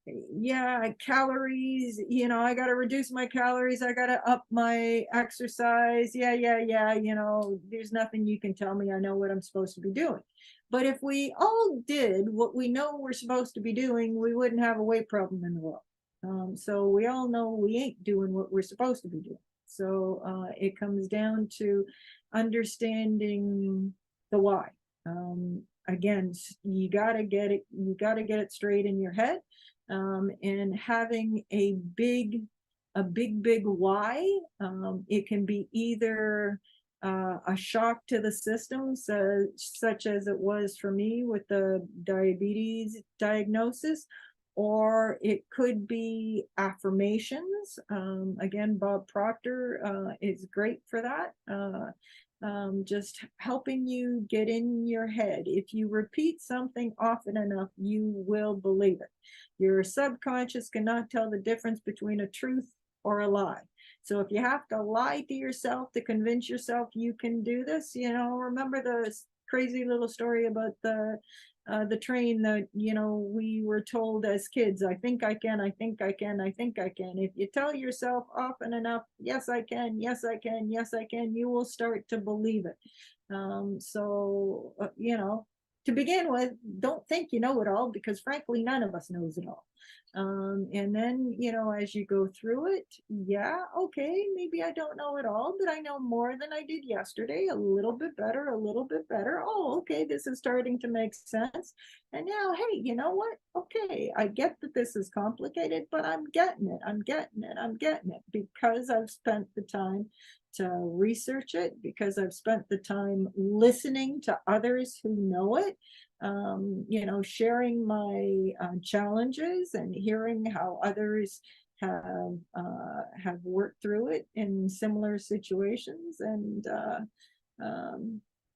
yeah, calories, you know, I got to reduce my calories, I got to up my exercise. Yeah, you know, there's nothing you can tell me. I know what I'm supposed to be doing. But if we all did what we know we're supposed to be doing, we wouldn't have a weight problem in the world. So we all know we ain't doing what we're supposed to be doing. So it comes down to understanding the why. Again, you got to get it straight in your head, and having a big why. It can be either a shock to the system, so, such as it was for me with the diabetes diagnosis, or it could be affirmations. Again, Bob Proctor is great for that. Just helping you get in your head. If you repeat something often enough, you will believe it. Your subconscious cannot tell the difference between a truth or a lie. So if you have to lie to yourself to convince yourself you can do this, remember the crazy little story about the train that we were told as kids, I think I can, I think I can, I think I can. If you tell yourself often enough, yes I can, yes I can, yes I can, you will start to believe it. So to begin with, don't think you know it all, because frankly none of us knows it all. And then as you go through it, yeah, okay, maybe I don't know it all, but I know more than I did yesterday, a little bit better, a little bit better. Oh, okay, this is starting to make sense. And now, hey, you know what? Okay, I get that this is complicated, but I'm getting it, I'm getting it, I'm getting it, because I've spent the time to research it, because I've spent the time listening to others who know it, sharing my challenges and hearing how others have worked through it in similar situations, and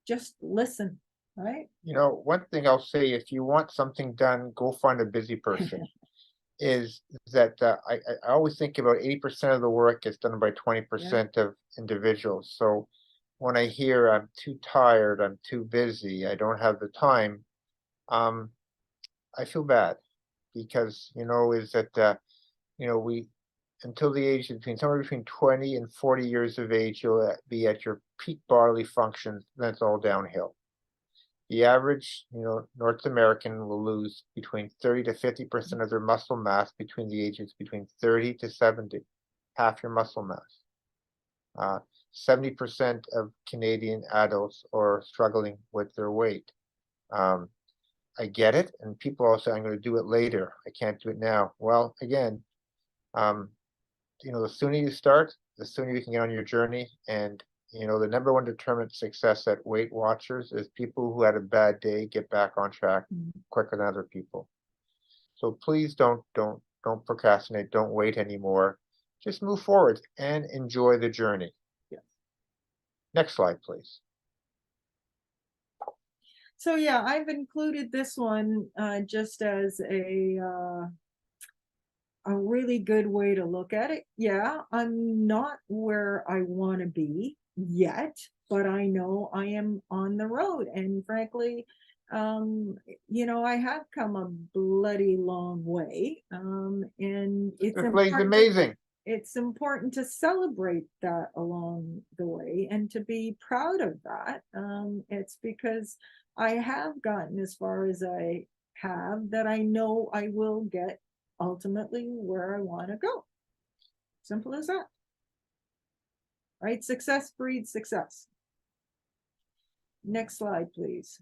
just listen, right? One thing I'll say, if you want something done, go find a busy person. Is that I always think about 80% of the work is done by 20% of individuals. So when I hear I'm too tired, I'm too busy, I don't have the time, I feel bad, because is that we, until the age of somewhere between 20 and 40 years of age, you'll be at your peak bodily functions. Then it's all downhill. The average, North American will lose between 30 to 50% of their muscle mass between the ages between 30 to 70, half your muscle mass. 70% of Canadian adults are struggling with their weight. I get it, and people all say, I'm going to do it later, I can't do it now. Well, again, the sooner you start, the sooner you can get on your journey. And the number one determinant of success at Weight Watchers is people who had a bad day get back on track quicker than other people. So please don't procrastinate, don't wait anymore. Just move forward and enjoy the journey. Yes. Next slide, please. So yeah, I've included this one just as a really good way to look at it. Yeah, I'm not where I want to be yet, but I know I am on the road. And frankly, I have come a bloody long way. And This lady's amazing. It's important to celebrate that along the way and to be proud of that. It's because I have gotten as far as I have, that I know I will get ultimately where I want to go. Simple as that. Right? Success breeds success. Next slide, please.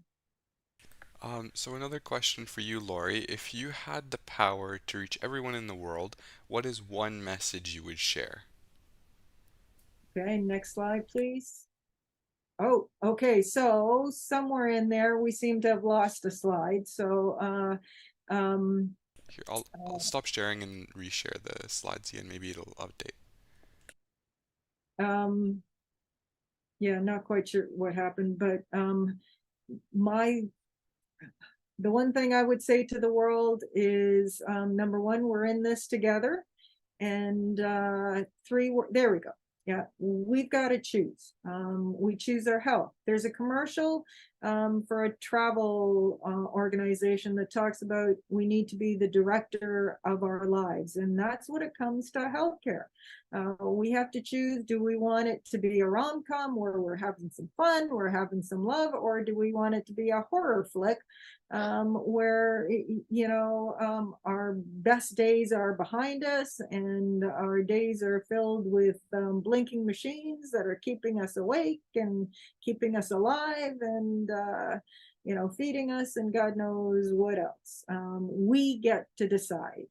So another question for you, Lori. If you had the power to reach everyone in the world, what is one message you would share? Okay, next slide, please. Oh, okay. So somewhere in there, we seem to have lost a slide. So, Here, I'll stop sharing and reshare the slides again. Maybe it'll update. Yeah, not quite sure what happened, but the one thing I would say to the world is, number one, we're in this together, and three, there we go. Yeah, we've got to choose. We choose our health, There's a commercial for a travel organization that talks about we need to be the director of our lives, and that's what it comes to healthcare. We have to choose: do we want it to be a rom-com where we're having some fun, we're having some love, or do we want it to be a horror flick where our best days are behind us and our days are filled with blinking machines that are keeping us awake and keeping us alive and feeding us and God knows what else. We get to decide.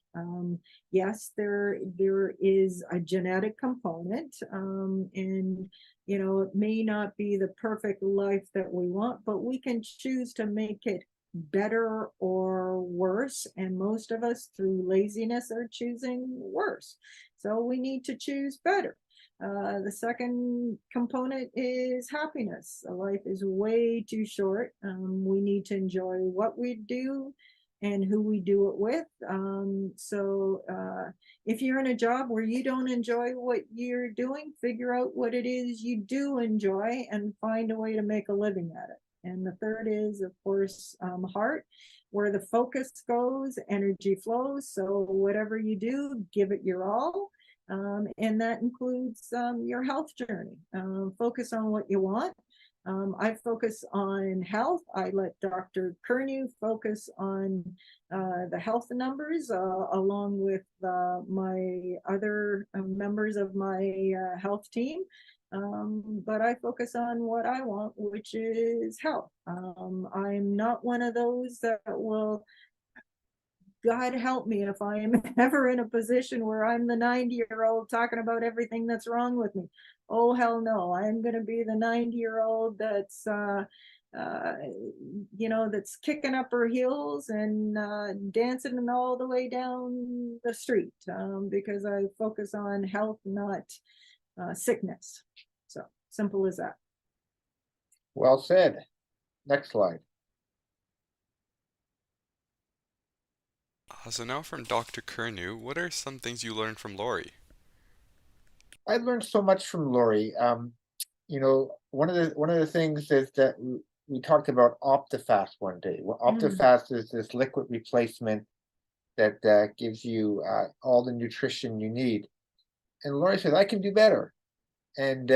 Yes, there is a genetic component, and it may not be the perfect life that we want, but we can choose to make it better or worse. And most of us, through laziness, are choosing worse. So we need to choose better. The second component is happiness. A life is way too short. We need to enjoy what we do and who we do it with. So if you're in a job where you don't enjoy what you're doing, figure out what it is you do enjoy and find a way to make a living at it. And the third is, of course, heart. Where the focus goes, energy flows. So whatever you do, give it your all. And that includes your health journey. Focus on what you want. I focus on health. I let Dr. Curnew focus on the health numbers along with my other members of my health team. But I focus on what I want, which is health. I'm not one of those that will, God help me if I am ever in a position where I'm the 90-year-old talking about everything that's wrong with me. Oh, hell no. I'm going to be the 90-year-old that's, that's kicking up her heels and dancing all the way down the street because I focus on health, not sickness. So simple as that. Well said. Next slide. So now from Dr. Curnew, what are some things you learned from Lori? I learned so much from Lori. One of the things is that we talked about OptiFast one day. Well, OptiFast is this liquid replacement that gives you all the nutrition you need. And Lori said, I can do better. And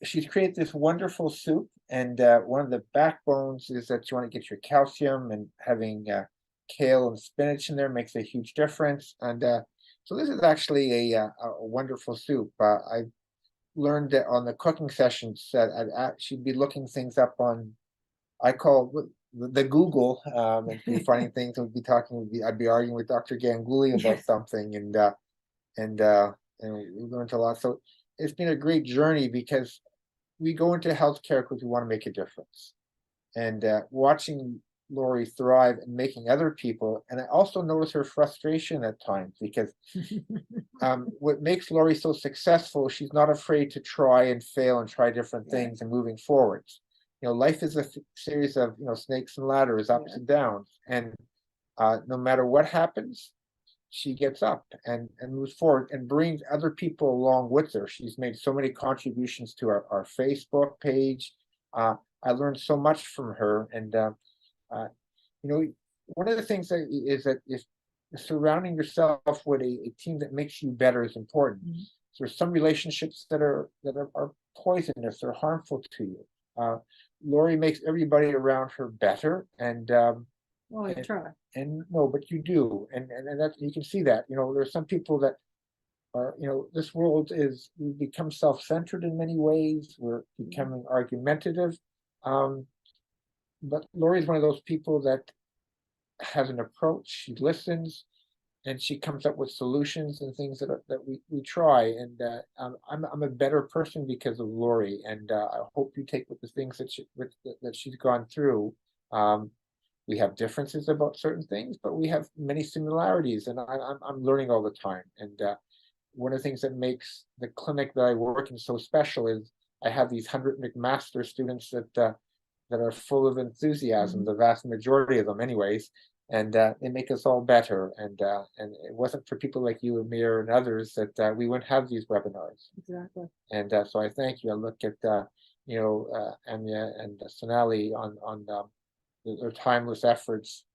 she's created this wonderful soup. And one of the backbones is that you want to get your calcium, and having kale and spinach in there makes a huge difference. And so this is actually a wonderful soup. I learned that on the cooking sessions that she'd be looking things up on, I call the Google, and be finding things. And I'd be arguing with Dr. Ganguly about something, and we learned a lot. So it's been a great journey because we go into healthcare because we want to make a difference. And watching Lori thrive and making other people, and I also notice her frustration at times because what makes Lori so successful, she's not afraid to try and fail and try different things and moving forwards. Life is a series of snakes and ladders, ups and downs, and no matter what happens, she gets up and moves forward and brings other people along with her. She's made so many contributions to our Facebook page. I learned so much from her, and one of the things is that if surrounding yourself with a team that makes you better is important. Mm-hmm. There's some relationships that are poisonous or harmful to you. Lori makes everybody around her better, and well, I try. And no, but you do, and that you can see that. There's some people that are, this world is, we become self-centered in many ways. We're becoming argumentative, but Lori's one of those people that has an approach. She listens, and she comes up with solutions and things that we try. And I'm a better person because of Lori, and I hope you take with the things that she's gone through. We have differences about certain things, but we have many similarities, and I'm learning all the time. And one of the things that makes the clinic that I work in so special is I have these 100 McMaster students that are full of enthusiasm, mm-hmm. the vast majority of them anyways, and they make us all better. And it wasn't for people like you, Amir, and others that we wouldn't have these webinars. Exactly. And so I thank you. I look at Anya and Sonali on their timeless efforts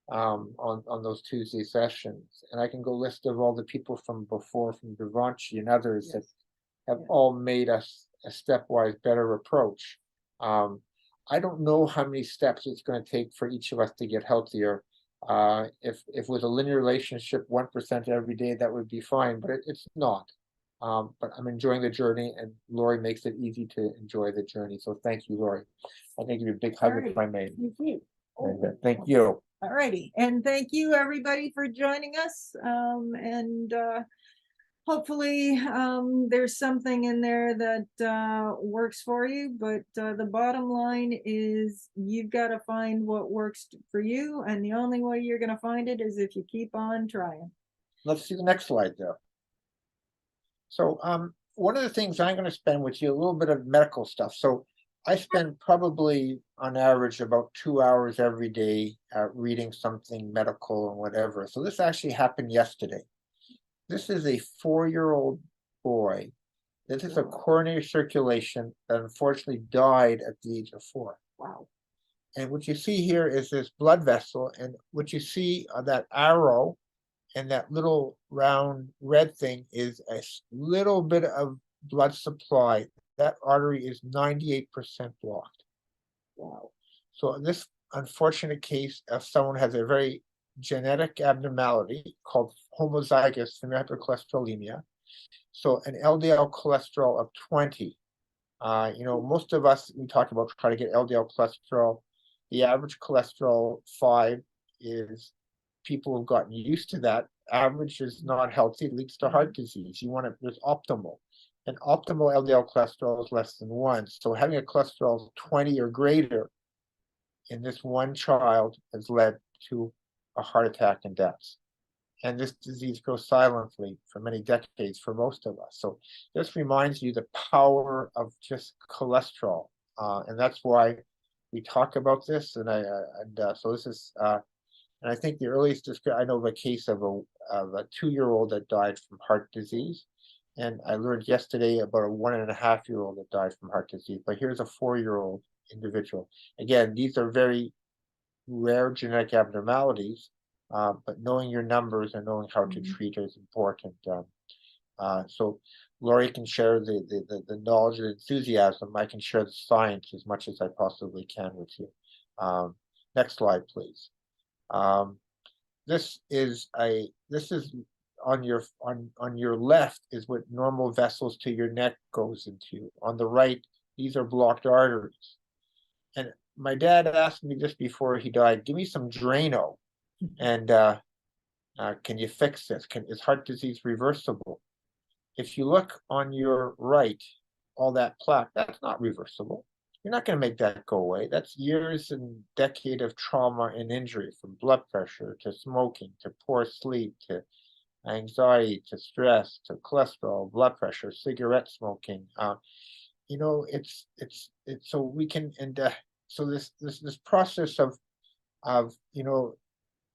on those Tuesday sessions. And I can go list of all the people from before, from Devanchi and others that Yes. have Yeah. all made us a stepwise better approach. Um, I don't know how many steps it's going to take for each of us to get healthier. If with a linear relationship, 1% every day, that would be fine, but it's not. But I'm enjoying the journey, and Lori makes it easy to enjoy the journey. So thank you, Lori. I'll give you a big All hug if right. I may. Thank you. And thank you. All righty. And thank you, everybody, for joining us. And hopefully there's something in there that works for you. But the bottom line is you've got to find what works for you. And the only way you're going to find it is if you keep on trying. Let's see the next slide there. So one of the things I'm going to spend with you a little bit of medical stuff. So I spend probably on average about 2 hours every day reading something medical and whatever. So this actually happened yesterday. This is a 4-year-old boy. This is a coronary circulation that unfortunately died at the age of 4. Wow. And what you see here is this blood vessel, and what you see on that arrow and that little round red thing is a little bit of blood supply. That artery is 98% blocked. Wow. So in this unfortunate case, if someone has a very genetic abnormality called homozygous familial hypercholesterolemia, so an LDL cholesterol of 20. Most of us, we talk about trying to get LDL cholesterol. The average cholesterol 5 is people have gotten used to that. Average is not healthy, it leads to heart disease. You want to, there's optimal. And optimal LDL cholesterol is less than 1. So having a cholesterol of 20 or greater in this one child has led to a heart attack and deaths. And this disease goes silently for many decades for most of us. So this reminds you the power of just cholesterol. And that's why we talk about this. So this is, and I think the earliest I know of a case of a 2-year-old that died from heart disease. And I learned yesterday about a 1.5-year-old that died from heart disease. But here's a 4-year-old individual. Again, these are very rare genetic abnormalities, but knowing your numbers and knowing how to treat is important. So Lori can share the knowledge and enthusiasm. I can share the science as much as I possibly can with you. Next slide, please. This is on your left is what normal vessels to your neck goes into. On the right, these are blocked arteries. And my dad asked me just before he died, give me some Drano, and can you fix this? Is heart disease reversible? If you look on your right, all that plaque, that's not reversible. You're not going to make that go away. That's years and decade of trauma and injury, from blood pressure to smoking to poor sleep to anxiety to stress to cholesterol, blood pressure, cigarette smoking. It's so we can so this process of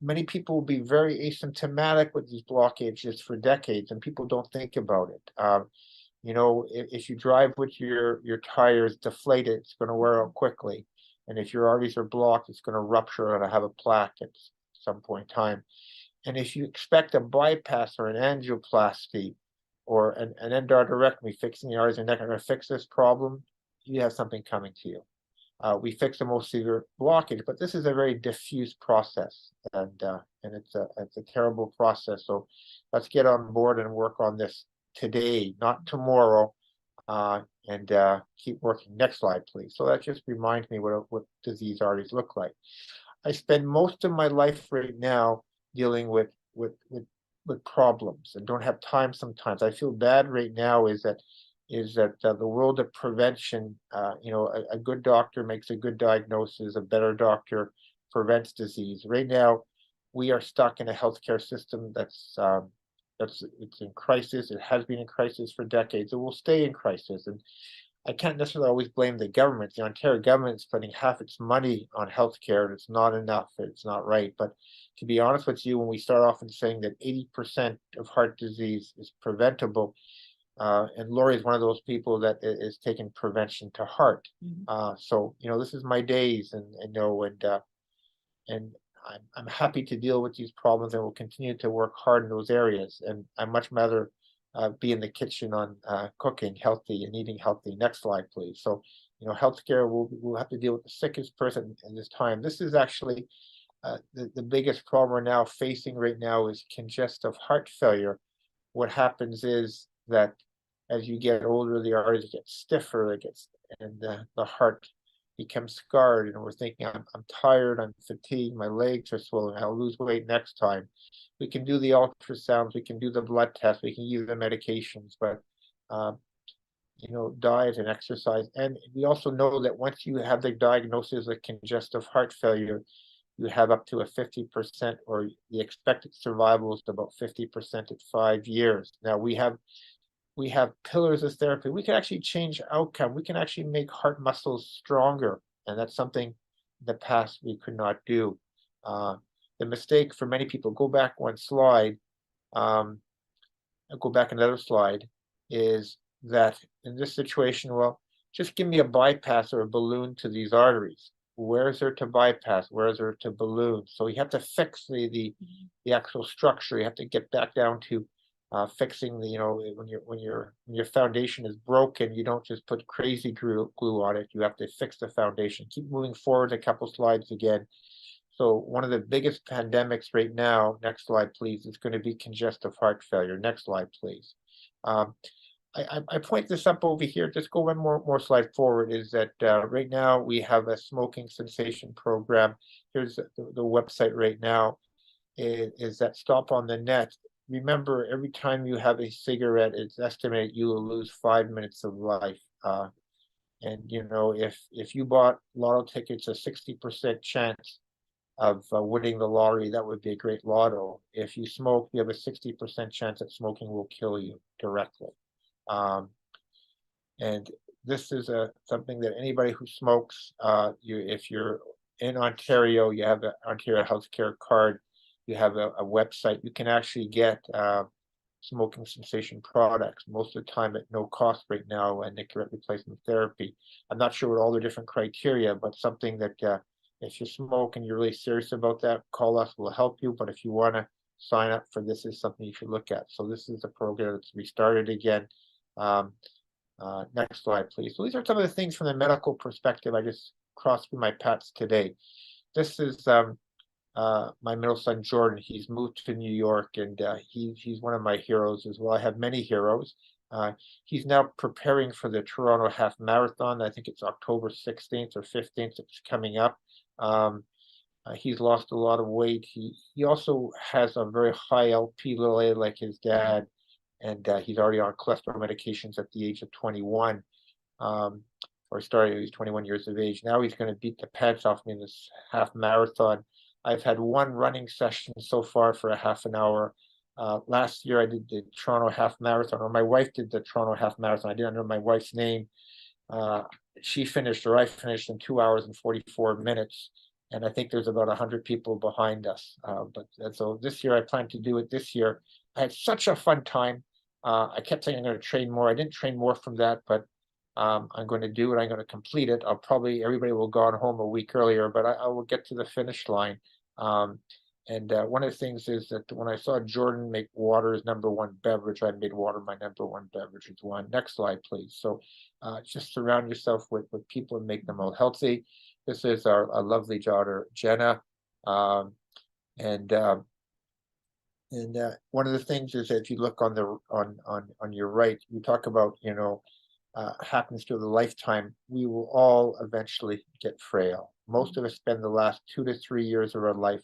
many people will be very asymptomatic with these blockages for decades, and people don't think about it. If you drive with your tires deflated, it's going to wear out quickly, and if your arteries are blocked, it's going to rupture and have a plaque at some point in time. And if you expect a bypass or an angioplasty or an endarterectomy, fixing the arteries in the neck, are going to fix this problem, you have something coming to you. We fix the most severe blockage, but this is a very diffuse process, and it's a terrible process. So let's get on board and work on this today, not tomorrow, and keep working. Next slide, please. So that just reminds me what disease arteries look like. I spend most of my life right now dealing with problems and don't have time sometimes. I feel bad right now is that the world of prevention, a good doctor makes a good diagnosis, a better doctor prevents disease. Right now, we are stuck in a healthcare system that's it's in crisis. It has been in crisis for decades. It will stay in crisis. And I can't necessarily always blame the government. The Ontario government is spending half its money on healthcare, and it's not enough. It's not right. But to be honest with you, when we start off in saying that 80% of heart disease is preventable, And Lori is one of those people that is taking prevention to heart. So this is my days, and I'm happy to deal with these problems, and will continue to work hard in those areas. And I much rather be in the kitchen on cooking healthy and eating healthy. Next slide, please. So, healthcare will have to deal with the sickest person in this time. This is actually the biggest problem we're now facing right now is congestive heart failure. What happens is that as you get older, the arteries get stiffer, and the heart becomes scarred. And we're thinking, I'm tired, I'm fatigued, my legs are swollen, I'll lose weight next time. We can do the ultrasounds, we can do the blood tests, we can use the medications, but diet and exercise. And we also know that once you have the diagnosis of congestive heart failure, you have up to a 50%, or the expected survival is about 50% at 5 years. Now we have pillars of therapy. We can actually change outcome. We can actually make heart muscles stronger, and that's something in the past we could not do. The mistake for many people, go back one slide, um, go back another slide, is that in this situation, well, just give me a bypass or a balloon to these arteries. Where is there to bypass? Where is there to balloon? So you have to fix the actual structure. You have to get back down to fixing when your foundation is broken. You don't just put crazy glue on it. You have to fix the foundation. Keep moving forward a couple slides again. So one of the biggest pandemics right now, next slide, please, is going to be congestive heart failure. Next slide, please. Um, I point this up over here. Just go one more slide forward. Is that right now we have a smoking cessation program. Here's the website right now. Is that Stop on the Net. Remember, every time you have a cigarette, it's estimated you will lose 5 minutes of life. And if you bought lotto tickets, a 60% chance of winning the lottery, that would be a great lotto. If you smoke, you have a 60% chance that smoking will kill you directly. And this is something that anybody who smokes, if you're in Ontario, you have an Ontario healthcare card, you have a website, you can actually get smoking cessation products, most of the time at no cost right now, and nicotine replacement therapy. I'm not sure what all the different criteria, but something that if you smoke and you're really serious about that, call us, we'll help you. But if you want to sign up for this, is something you should look at. So this is a program that's restarted again. Next slide, please. So these are some of the things from the medical perspective I just crossed through my pets today. This is my middle son, Jordan. He's moved to New York, and he's one of my heroes as well. I have many heroes. He's now preparing for the Toronto Half Marathon. I think it's October 16th or 15th. It's coming up. He's lost a lot of weight. He also has a very high LP little a like his dad, and he's already on cholesterol medications at the age of 21. Or started, he's 21 years of age. Now he's going to beat the pants off me in this half marathon. I've had one running session so far for a half an hour. Last year I did the Toronto Half Marathon, or my wife did the Toronto Half Marathon. I didn't know my wife's name. She finished, or I finished, in 2 hours and 44 minutes. And I think there's about 100 people behind us. So this year I plan to do it this year. I had such a fun time. I kept saying I'm going to train more. I didn't train more from that, but I'm going to do it. I'm going to complete it. Everybody will go on home a week earlier, but I will get to the finish line. And one of the things is that when I saw Jordan make water his number one beverage, I made water my number one beverage as well. Next slide, please. So just surround yourself with people and make them all healthy. This is our lovely daughter, Jenna. And one of the things is that if you look on your right, you talk about, happens to the lifetime, we will all eventually get frail. Most of us spend the last 2 to 3 years of our life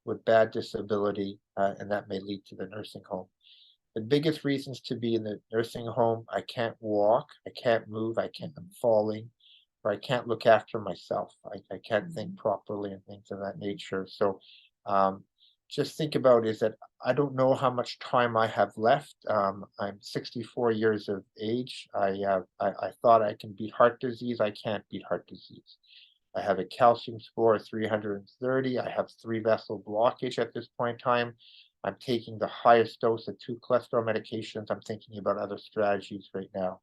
with bad disability, and that may lead to the nursing home. The biggest reasons to be in the nursing home: I can't walk, I can't move, I'm falling, or I can't look after myself. I can't think properly and things of that nature. So just think about is that I don't know how much time I have left. I'm 64 years of age. I thought I can beat heart disease. I can't beat heart disease. I have a calcium score of 330. I have 3 vessel blockage at this point in time. I'm taking the highest dose of 2 cholesterol medications. I'm thinking about other strategies right now.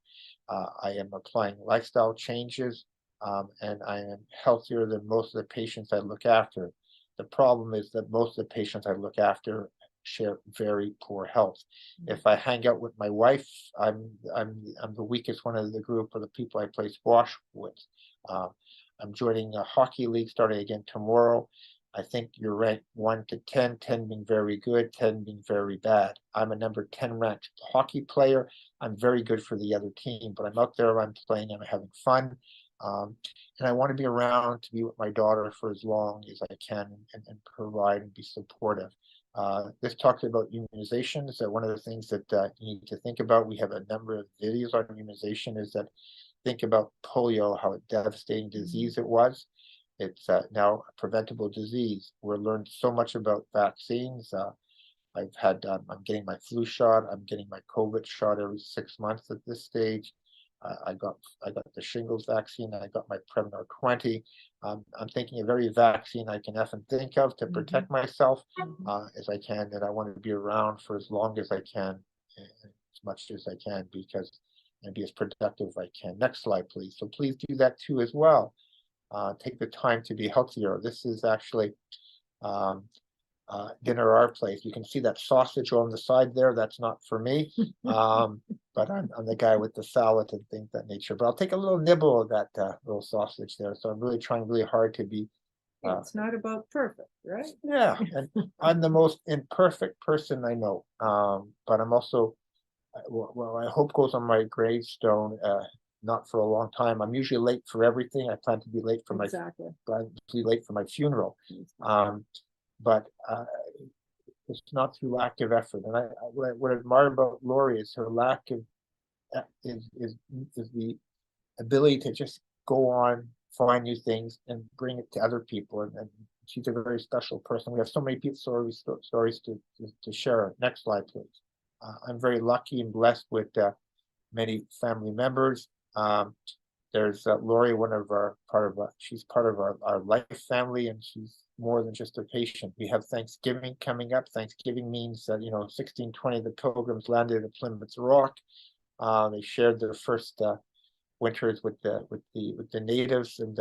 I am applying lifestyle changes, and I am healthier than most of the patients I look after. The problem is that most of the patients I look after share very poor health. If I hang out with my wife, I'm the weakest one of the group of the people I play squash with. Uh, I'm joining a hockey league starting again tomorrow. I think you're ranked 1 to 10, 10 being very good, 10 being very bad. I'm a number 10 ranked hockey player. I'm very good for the other team, but I'm out there, I'm playing, I'm having fun. Um, and I want to be around to be with my daughter for as long as I can and provide and be supportive. This talks about immunizations. One of the things that you need to think about, we have a number of videos on immunization, is that think about polio, how a devastating disease it was. It's now a preventable disease. We're learned so much about vaccines. I'm getting my flu shot. I'm getting my COVID shot every 6 months at this stage. I got the shingles vaccine. I got my Prevnar 20. I'm thinking of every vaccine I can effing think of to protect myself as I can, and I want to be around for as long as I can, as much as I can, because and be as productive as I can. Next slide, please. So please do that too as well. Take the time to be healthier. This is actually um, dinner our place. You can see that sausage on the side there. That's not for me, but I'm the guy with the salad and things of that nature. But I'll take a little nibble of that little sausage there. So I'm really trying really hard to be. It's not about perfect, right? Yeah, and I'm the most imperfect person I know. But I'm also, well, I hope goes on my gravestone. Not for a long time. I'm usually late for everything. I plan to be late for my funeral. But it's not through lack of effort. And what I admire about Lori is her lack of is the ability to just go on, find new things, and bring it to other people. And she's a very special person. We have so many people stories to share. Next slide, please. I'm very lucky and blessed with many family members. There's Lori, she's part of our life family, and she's more than just a patient. We have Thanksgiving coming up. Thanksgiving means that 1620 the Pilgrims landed at Plymouth Rock. They shared their first winters with the natives, and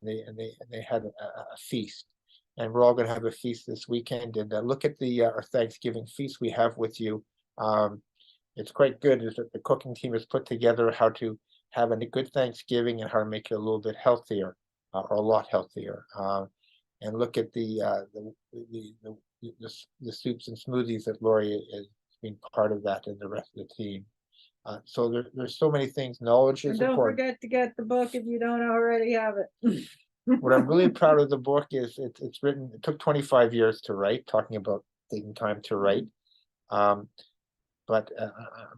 they had a feast. And we're all going to have a feast this weekend. And look at our Thanksgiving feast we have with you. It's quite good. Is that the cooking team has put together how to have a good Thanksgiving and how to make it a little bit healthier, or a lot healthier. And look at the soups and smoothies that Lori is being part of that, and the rest of the team. So there's so many things. Knowledge is don't important. Forget to get the book if you don't already have it. What I'm really proud of the book is it's written. It took 25 years to write. Talking about taking time to write. But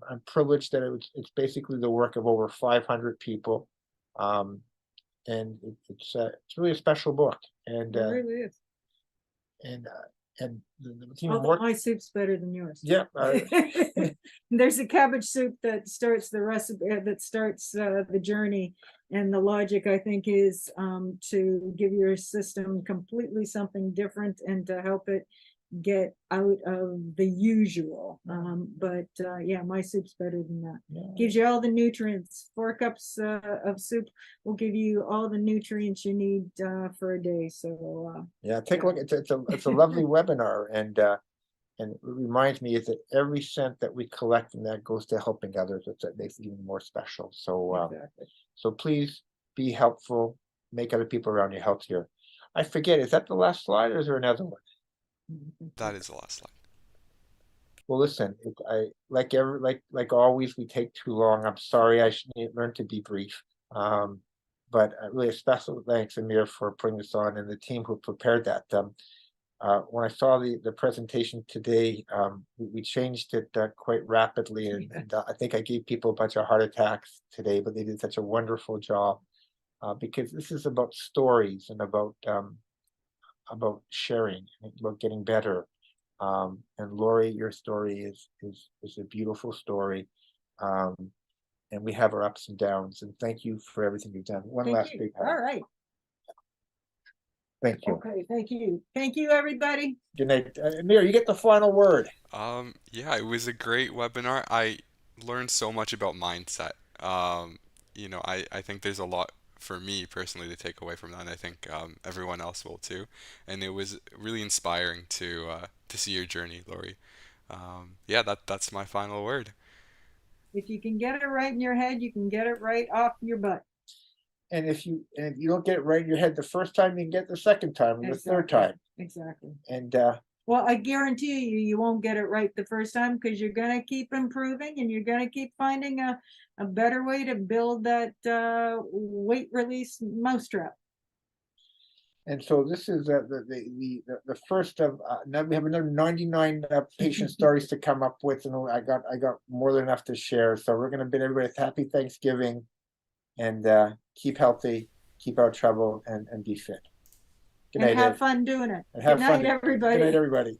I'm privileged that it's basically the work of over 500 people, and it's really a special book. And It really is. And the team Although my soup's better than yours. Yeah. There's a cabbage soup that starts the recipe, that starts the journey, and the logic, I think, is to give your system completely something different and to help it get out of the usual. But yeah, my soup's better than that. Gives you all the nutrients. 4 cups of soup will give you all the nutrients you need for a day. So yeah, take a look. It's a lovely webinar, and it reminds me is that every cent that we collect from that goes to helping others. It makes it even more special. So exactly. So please be helpful, make other people around you healthier. I forget, is that the last slide, or is there another one? That is the last slide. Well, listen, like always, we take too long. I'm sorry. I should learn to be brief. But really a special thanks, Amir, for putting this on, and the team who prepared that. When I saw the presentation today, we changed it quite rapidly, and I think I gave people a bunch of heart attacks today, but they did such a wonderful job, because this is about stories and about sharing, about getting better. And Lori, your story is a beautiful story. And we have our ups and downs. And thank you for everything you've done. One last big all right. Thank you. Okay, thank you. Thank you, everybody. Good night. Amir, you get the final word. Yeah, it was a great webinar. I learned so much about mindset. I think there's a lot for me personally to take away from that, and I think everyone else will too. And it was really inspiring to see your journey, Lori. Yeah, that's my final word. If you can get it right in your head, you can get it right off your butt. And if you don't get it right in your head the first time, you can get it the second time and the third time. Exactly. And well, I guarantee you won't get it right the first time because you're going to keep improving and you're going to keep finding a better way to build that weight release mousetrap. And so this is the first of now we have another 99 patient stories to come up with, and I got more than enough to share. So we're going to bid everybody a happy Thanksgiving, and keep healthy, keep out of trouble, and be fit. Good night, and have fun doing it. And have Good night, fun. everybody. Good night, everybody.